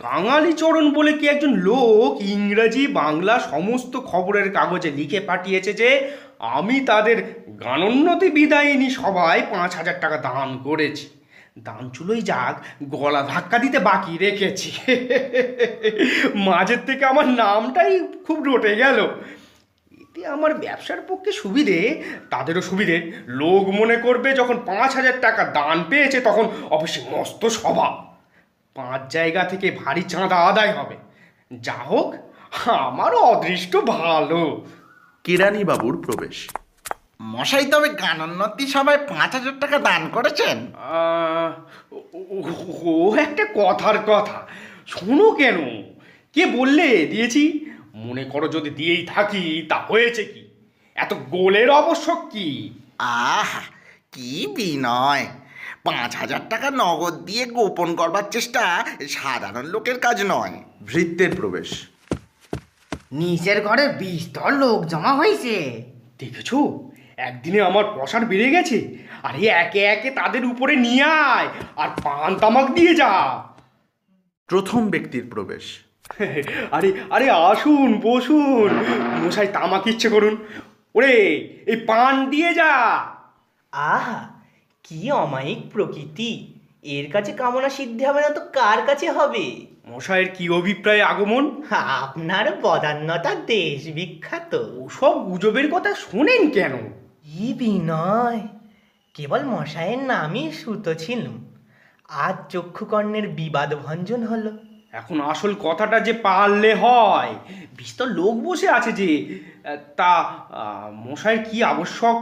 Speaker 8: কাঙালিচরণ বলে কি একজন লোক ইংরাজি বাংলা সমস্ত খবরের কাগজে লিখে পাঠিয়েছে যে আমি তাদের গানোন্নতি বিদায়িনী সভায় 5,000 টাকা দান করেছি। দান চুলোই যাক, গলা ধাক্কা দিতে বাকি রেখেছি। মাঝের থেকে আমার নামটাই খুব রটে গেল। এতে আমার ব্যবসার পক্ষে সুবিধে, তাদেরও সুবিধে। লোক মনে করবে যখন 5,000 টাকা দান পেয়েছে তখন অবশ্যই মস্ত সভা, 5 জায়গা থেকে ভারী চাঁদা আদায় হবে। যা হোক, আমারও অদৃষ্ট ভালো।
Speaker 4: কেরানিবাবুর প্রবেশ।
Speaker 10: মশাই তবে গানোন্নতি সভায় 5,000 টাকা দান করেছেন?
Speaker 8: ও একটা কথার কথা। শোনো কেন, কে বললে দিয়েছি? মনে করো যদি দিয়েই থাকি তা হয়েছে কি? এত গোলের আবশ্যক কি?
Speaker 10: আহা, কি বিনয়! 5,000 টাকা নগদ দিয়ে গোপন করবার চেষ্টা সাধারণ লোকের কাজ নয়।
Speaker 4: ভৃত্যের প্রবেশ।
Speaker 11: নিচের ঘরে বিস্তর লোক জমা হয়েছে।
Speaker 8: দেখেছো, একদিনে আমার প্রসার বেড়ে গেছে। আরে একে একে তাদের উপরে নিয়ে আয় আর পান তামাক দিয়ে যা।
Speaker 4: প্রথম ব্যক্তির প্রবেশ।
Speaker 8: আরে আরে আসুন, বসুন। মশাই তামাক ইচ্ছে করুন। ওরে, এই পান দিয়ে যা।
Speaker 11: আহা, কি অমায়িক প্রকৃতি! এর কাছে কামনা সিদ্ধি হবে না তো কার কাছে হবে?
Speaker 8: মশাইয়ের কি অভিপ্রায় আগমন?
Speaker 11: আপনার বদান্যতা দেশ বিখ্যাত।
Speaker 8: ওসব গুজবের কথা শোনেন কেন?
Speaker 11: ই বিনয়, কেবল মশাইয়ের নামই সুত ছিল, আজ চক্ষুকর্ণের বিবাদ ভঞ্জন হলো।
Speaker 8: এখন আসল কথাটা যে পারলে হয়। বিস্তর লোক বসে আছে যে, তা মশাইয়ের কি আবশ্যক?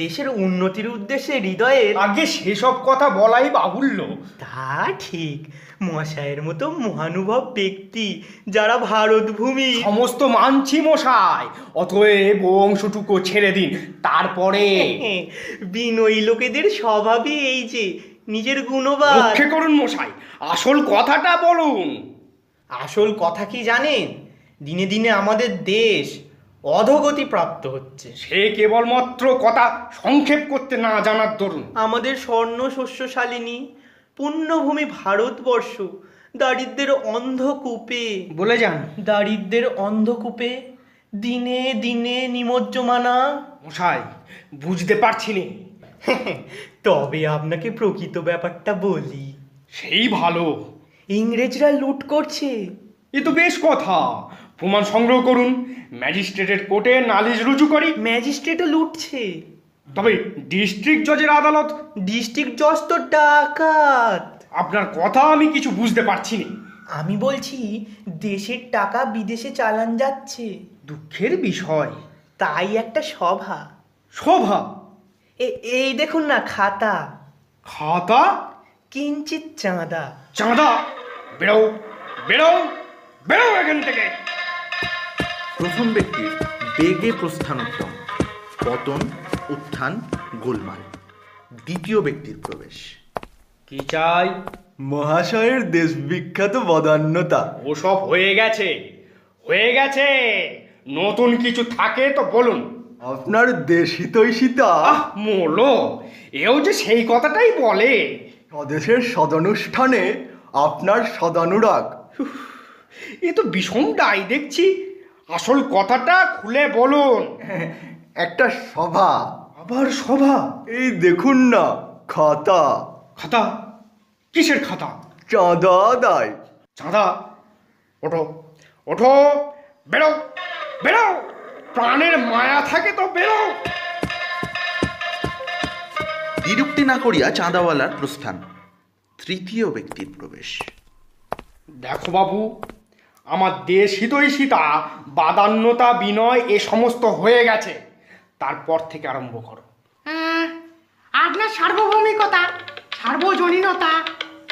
Speaker 11: দেশের উন্নতির উদ্দেশ্যে হৃদয়ের
Speaker 8: আগে সেসব কথা বলাই বাহুল্য।
Speaker 11: তা ঠিক, মশাইয়ের মতো মহানুভব ব্যক্তি যারা ভারত ভূমি
Speaker 8: সমস্ত মানছি মশাই, অতএব অংশটুকু ছেড়ে দিন। তারপরে
Speaker 11: বিনয়ী লোকেদের স্বভাবই এই যে নিজের গুণবাদ।
Speaker 8: রক্ষে করুন মশাই, আসল কথাটা বলুন।
Speaker 11: আসল কথা কি জানেন? দিনে দিনে আমাদের দেশ অধোগতি প্রাপ্ত হচ্ছে।
Speaker 8: সে কেবলমাত্র কথা সংক্ষেপ করতে না জানার দরুন।
Speaker 11: আমাদের স্বর্ণ শস্যশালিনী পুণ্যভূমি ভারতবর্ষ দারিদ্রের অন্ধকূপে,
Speaker 8: বলে যান,
Speaker 11: দারিদ্রের অন্ধকূপে দিনে দিনে নিমজ্জমানা।
Speaker 8: মশাই, বুঝতে পারছি না।
Speaker 11: তবে আপনাকে প্রকৃত ব্যাপারটা বলি।
Speaker 8: সেই ভালো।
Speaker 11: ইংরেজরা লুট করছে।
Speaker 8: এ তো বেশ কথা। প্রমাণ সংগ্রহ করুন, ম্যাজিস্ট্রেটের কোর্টে নালিশ রুজু করি।
Speaker 11: ম্যাজিস্ট্রেটও লুটছে।
Speaker 8: তবে ডিস্ট্রিক্ট জজের আদালত?
Speaker 11: ডিস্ট্রিক্ট জজ তো ডাকাত।
Speaker 8: আপনার কথা আমি কিছু বুঝতে পারছি না।
Speaker 11: আমি বলছি দেশের টাকা বিদেশে চালান যাচ্ছে।
Speaker 8: দুঃখের বিষয়।
Speaker 11: তাই একটা সভা।
Speaker 8: সভা?
Speaker 11: এই দেখুন না খাতা।
Speaker 8: খাতা?
Speaker 11: কিঞ্চিত চাঁদা।
Speaker 8: চাঁদা? বেরো বেরো বেরো এখান থেকে।
Speaker 4: প্রথম ব্যক্তির বেগে প্রস্থানোত্তম, পতন, উত্থান, গোলমাল। দ্বিতীয় ব্যক্তির প্রবেশ।
Speaker 8: কি চাই?
Speaker 9: মহাশয়ের দেশ বিখ্যাত বদান্যতা।
Speaker 8: ওসব হয়ে গেছে, হয়ে গেছে। নতুন কিছু থাকে তো বলুন।
Speaker 3: আপনার দেশি তৈশিতা
Speaker 8: মোলো, এও যে সেই কথাটাই বলে।
Speaker 3: স্বদেশের সদানুষ্ঠানে আপনার সদানুরাগ।
Speaker 8: এ তো বিষম ডাই দেখছি। আসল কথাটা খুলে বলুন।
Speaker 3: একটা সভা।
Speaker 8: আবার সভা?
Speaker 3: এই দেখুন না, খাতা।
Speaker 8: খাতা? কিসের খাতা?
Speaker 3: চাঁদা আদায়।
Speaker 8: চাঁদা? ওঠো ওঠো, বেরো বেরো, প্রাণের মায়া থাকে তো বেরো।
Speaker 4: বিরক্তি না করিয়া চাঁদাওয়ালার প্রস্থান। তৃতীয় ব্যক্তির প্রবেশ।
Speaker 8: দেখো বাবু, আমার দেশ হিতৈষিতা, বাদান্যতা, বিনয় এ সমস্ত হয়ে গেছে। তারপর থেকে আরম্ভ করো।
Speaker 12: আপনার সার্বভৌমিকতা, সার্বজনীনতা,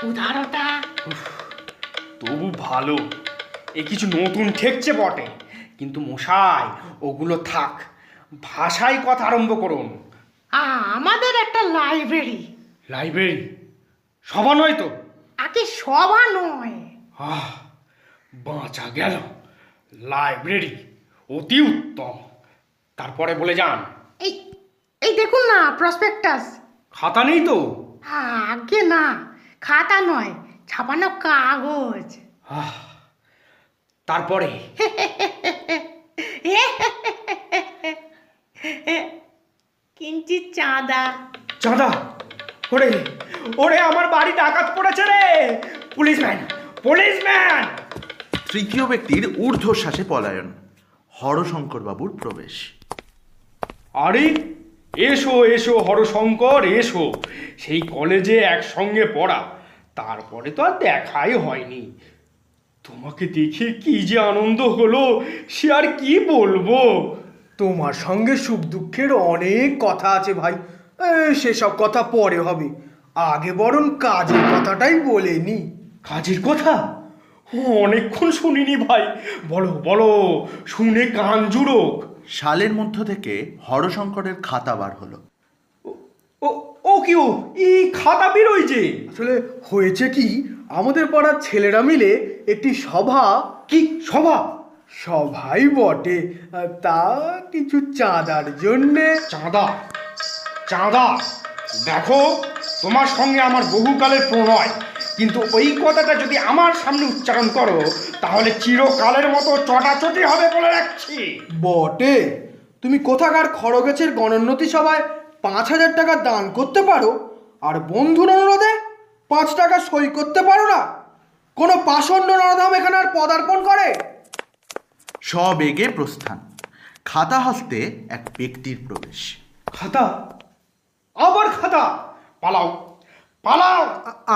Speaker 12: উদারতা।
Speaker 8: তবু ভালো, এ কিছু নতুন ঠেকছে বটে, কিন্তু মশাই ওগুলো থাক, ভাষায় কথা আরম্ভ করুন।
Speaker 12: আমাদের একটা লাইব্রেরি।
Speaker 8: লাইব্রেরি? সভা নয় তো?
Speaker 12: আগে সভা নয়।
Speaker 8: বাঁচা গেল, লাইব্রেরি অতি উত্তম। তারপরে বলে যান।
Speaker 12: এই এই দেখুন না, প্রসপেক্টাস।
Speaker 8: খাতা নেই তো?
Speaker 12: আগে না, খাতা নয়, ছাপানো কাগজ।
Speaker 8: তারপরে?
Speaker 12: কিঞ্চিত চাঁদা।
Speaker 8: চাঁদা? ওরে ওরে, আমার বাড়ি ডাকাত পড়েছে রে, পুলিশম্যান পুলিশম্যান।
Speaker 4: তৃতীয় ব্যক্তির ঊর্ধ্বশ্বাসে পলায়ন। হরশঙ্কর বাবুর প্রবেশ।
Speaker 8: আরে এসো এসো হরশঙ্কর, এসো। সেই কলেজে একসঙ্গে পড়া, তারপরে তো আর দেখাই হয়নি। তোমাকে দেখে কি যে আনন্দ হলো, সে আর কি বলবো।
Speaker 13: তোমার সঙ্গে সুখ দুঃখের অনেক কথা আছে ভাই, সেসব কথা পরে হবে। আগে বরং কাজের কথাটাই বলে নি।
Speaker 8: কাজের কথা? অনেকক্ষণ শুনিনি ভাই, বলো বলো, শুনে কান জুড়োক।
Speaker 4: শালের মধ্য থেকে হরশঙ্করের খাতা বার হলো।
Speaker 8: ও কি, ও এই খাতা বেরোয় যে?
Speaker 13: আসলে হয়েছে কি, আমাদের পাড়ার ছেলেরা মিলে একটি সভা।
Speaker 8: কি সভা?
Speaker 13: সভাই বটে, তা কিছু চাঁদার জন্যে।
Speaker 8: চাঁদা? চাঁদা? দেখো, তোমার সঙ্গে আমার বহুকালের প্রণয়, কিন্তু ওই কথাটা যদি আমার সামনে উচ্চারণ করো তাহলে চিরকালের মতো চটাচটি হবে বলে রাখছি।
Speaker 13: বটে, তুমি কোথাকার খড়গেছের গণোন্নতি সভায় 5,000 টাকা দান করতে পারো, আর বন্ধুর অনুরোধে 5 টাকা সই করতে পারো না? কোনো পাষণ্ড নরধাম এখানে আর পদার্পণ করে?
Speaker 4: সবেগে প্রস্থান। খাতা হস্তে এক ব্যক্তির প্রবেশ।
Speaker 8: খাতা? আবার খাতা? পালাও পালাও।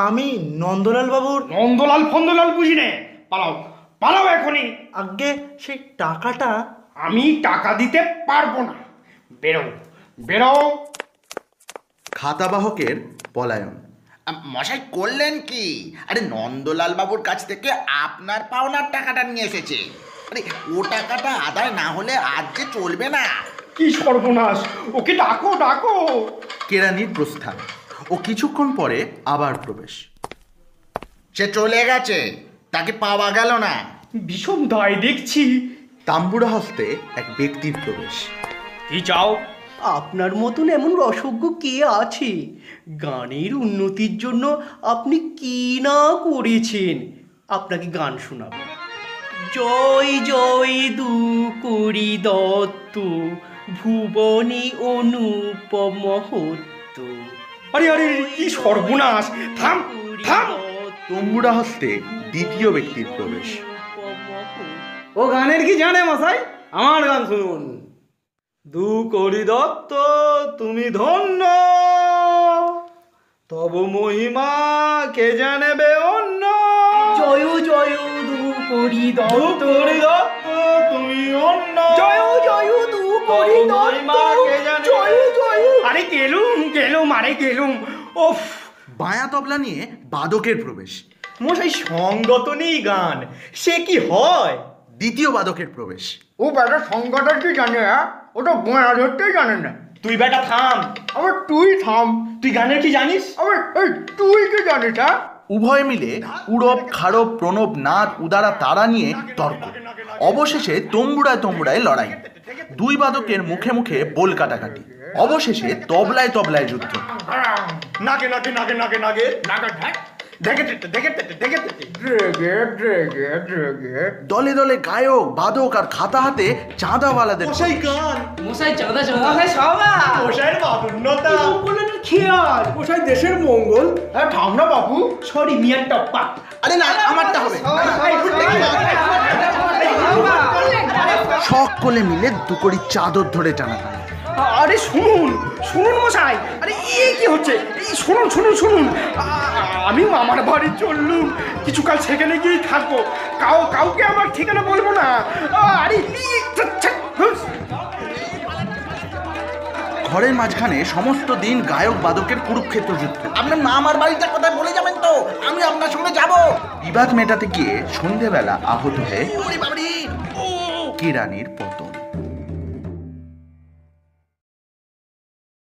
Speaker 11: আমি নন্দলাল বাবুর।
Speaker 8: নন্দলাল ফন্দলাল বুঝি নে, পালাও পালাও এখনই।
Speaker 11: আগে সেই টাকাটা।
Speaker 8: আমি টাকা দিতে পারবো না, বেরো বেরো।
Speaker 4: খাতাবাহকের পলায়ন।
Speaker 10: মশাই করলেন কি? আরে নন্দলাল বাবুর কাছ থেকে আপনার পাওনার টাকাটা নিয়ে এসেছে। আরে ও টাকাটা আদায় না হলে আজ যে চলবে না।
Speaker 8: কি সর্বনাশ, ওকে ডাকো ডাকো।
Speaker 4: কেরানির প্রস্থান ও কিছুক্ষণ পরে আবার প্রবেশ।
Speaker 10: সে চলে গেছে, তাকে পাওয়া গেল না।
Speaker 8: বিষম দায় দেখছি।
Speaker 4: তাম্বুরা হস্তে এক ব্যক্তির প্রবেশ।
Speaker 8: কি চাও?
Speaker 3: আপনার মতন এমন রসজ্ঞ কে আছে? গানের উন্নতির জন্য আপনি কি না করেছেন, আপনাকে গান শোনাবো। জয় জয় দু করি দত্ত, ভুবনে অনুপম মহত্ব।
Speaker 8: আরে আরে, কি সর্বনাশ! থাম থাম।
Speaker 4: তম্বুরা হস্তে দ্বিতীয় ব্যক্তির প্রবেশ।
Speaker 13: ও গানের কি জানে মশাই? আমার গান শুনুন। দু করি দত্ত তুমি ধন্য, তব মহিমা কে জানেবে অন্য।
Speaker 3: জয় জয় দু করি দত্ত,
Speaker 13: তুমি অন্য।
Speaker 3: জয় জয় দু করি দত্ত, জয় জয়।
Speaker 8: আরে গেলুম গেলুম, আরে গেলুম। ওফ!
Speaker 4: বায়া তবলা নিয়ে বাদকের প্রবেশ।
Speaker 3: মশাই সঙ্গত নেই গান, সে কি হয়?
Speaker 4: দ্বিতীয় বাদকের প্রবেশ।
Speaker 8: ও বেটা সংজ্ঞাটা কি জানে? ও তো গোয়া ধরতেই জানে না।
Speaker 3: তুই বেটা থাম।
Speaker 8: আবার তুই থাম।
Speaker 3: তুই গানের কি জানিস?
Speaker 8: আবার এই তুই কি জানিস? হ্যাঁ,
Speaker 4: উভয় মিলে উড়ব খাড়ব প্রণব নাদ উদারা তারা নিয়ে তর্ক। অবশেষে তম্বুরায় তম্বুরায় লড়াই, দুই বাদকের মুখে মুখে বোল কাটাকাটি, অবশেষে তবলায় তবলায় যুদ্ধ।
Speaker 8: নাগে নাগে নাগে নাগে নাগে নাগা ঢাক দেখে দেখে দেখে
Speaker 4: দলে দলে গায়ক বাদক আর খাতা হাতে চাঁদাওয়ালাদের
Speaker 8: মশাই গান,
Speaker 3: মশাই চাঁদা চাঁদা মশাই সবা
Speaker 8: মশাইয়ের বাবুন্নতা,
Speaker 13: খেয়াল মশাই দেশের মঙ্গল।
Speaker 8: ঠামনা বাবু, সরি মিয়ার টপ্পা।
Speaker 10: আরে না, আমারটা হবে।
Speaker 4: শখ কোলে মিলে দুকড়ি চাদর ধরে টানাটানি।
Speaker 8: আরে শুনুন শুনুন মশাই, আরে এই কি হচ্ছে? এই শুনুন শুনুন শুনুন, আমি মামার বাড়ি চললুম, কিছুকাল সেখানে গিয়েই থাকবো, কাউকে আমার ঠিকানা বলবো না। আরে
Speaker 4: ঘরের মাঝখানে সমস্ত দিন গায়ক বাদকের কুরুক্ষেত্র যুদ্ধ।
Speaker 10: আপনার মামার বাড়িটা কোথায় বলে যাবেন তো, আমি আপনার সঙ্গে যাব।
Speaker 4: বিবাদ মেটাতে গিয়ে সন্ধেবেলা আহত হয়ে কিরানির পতন।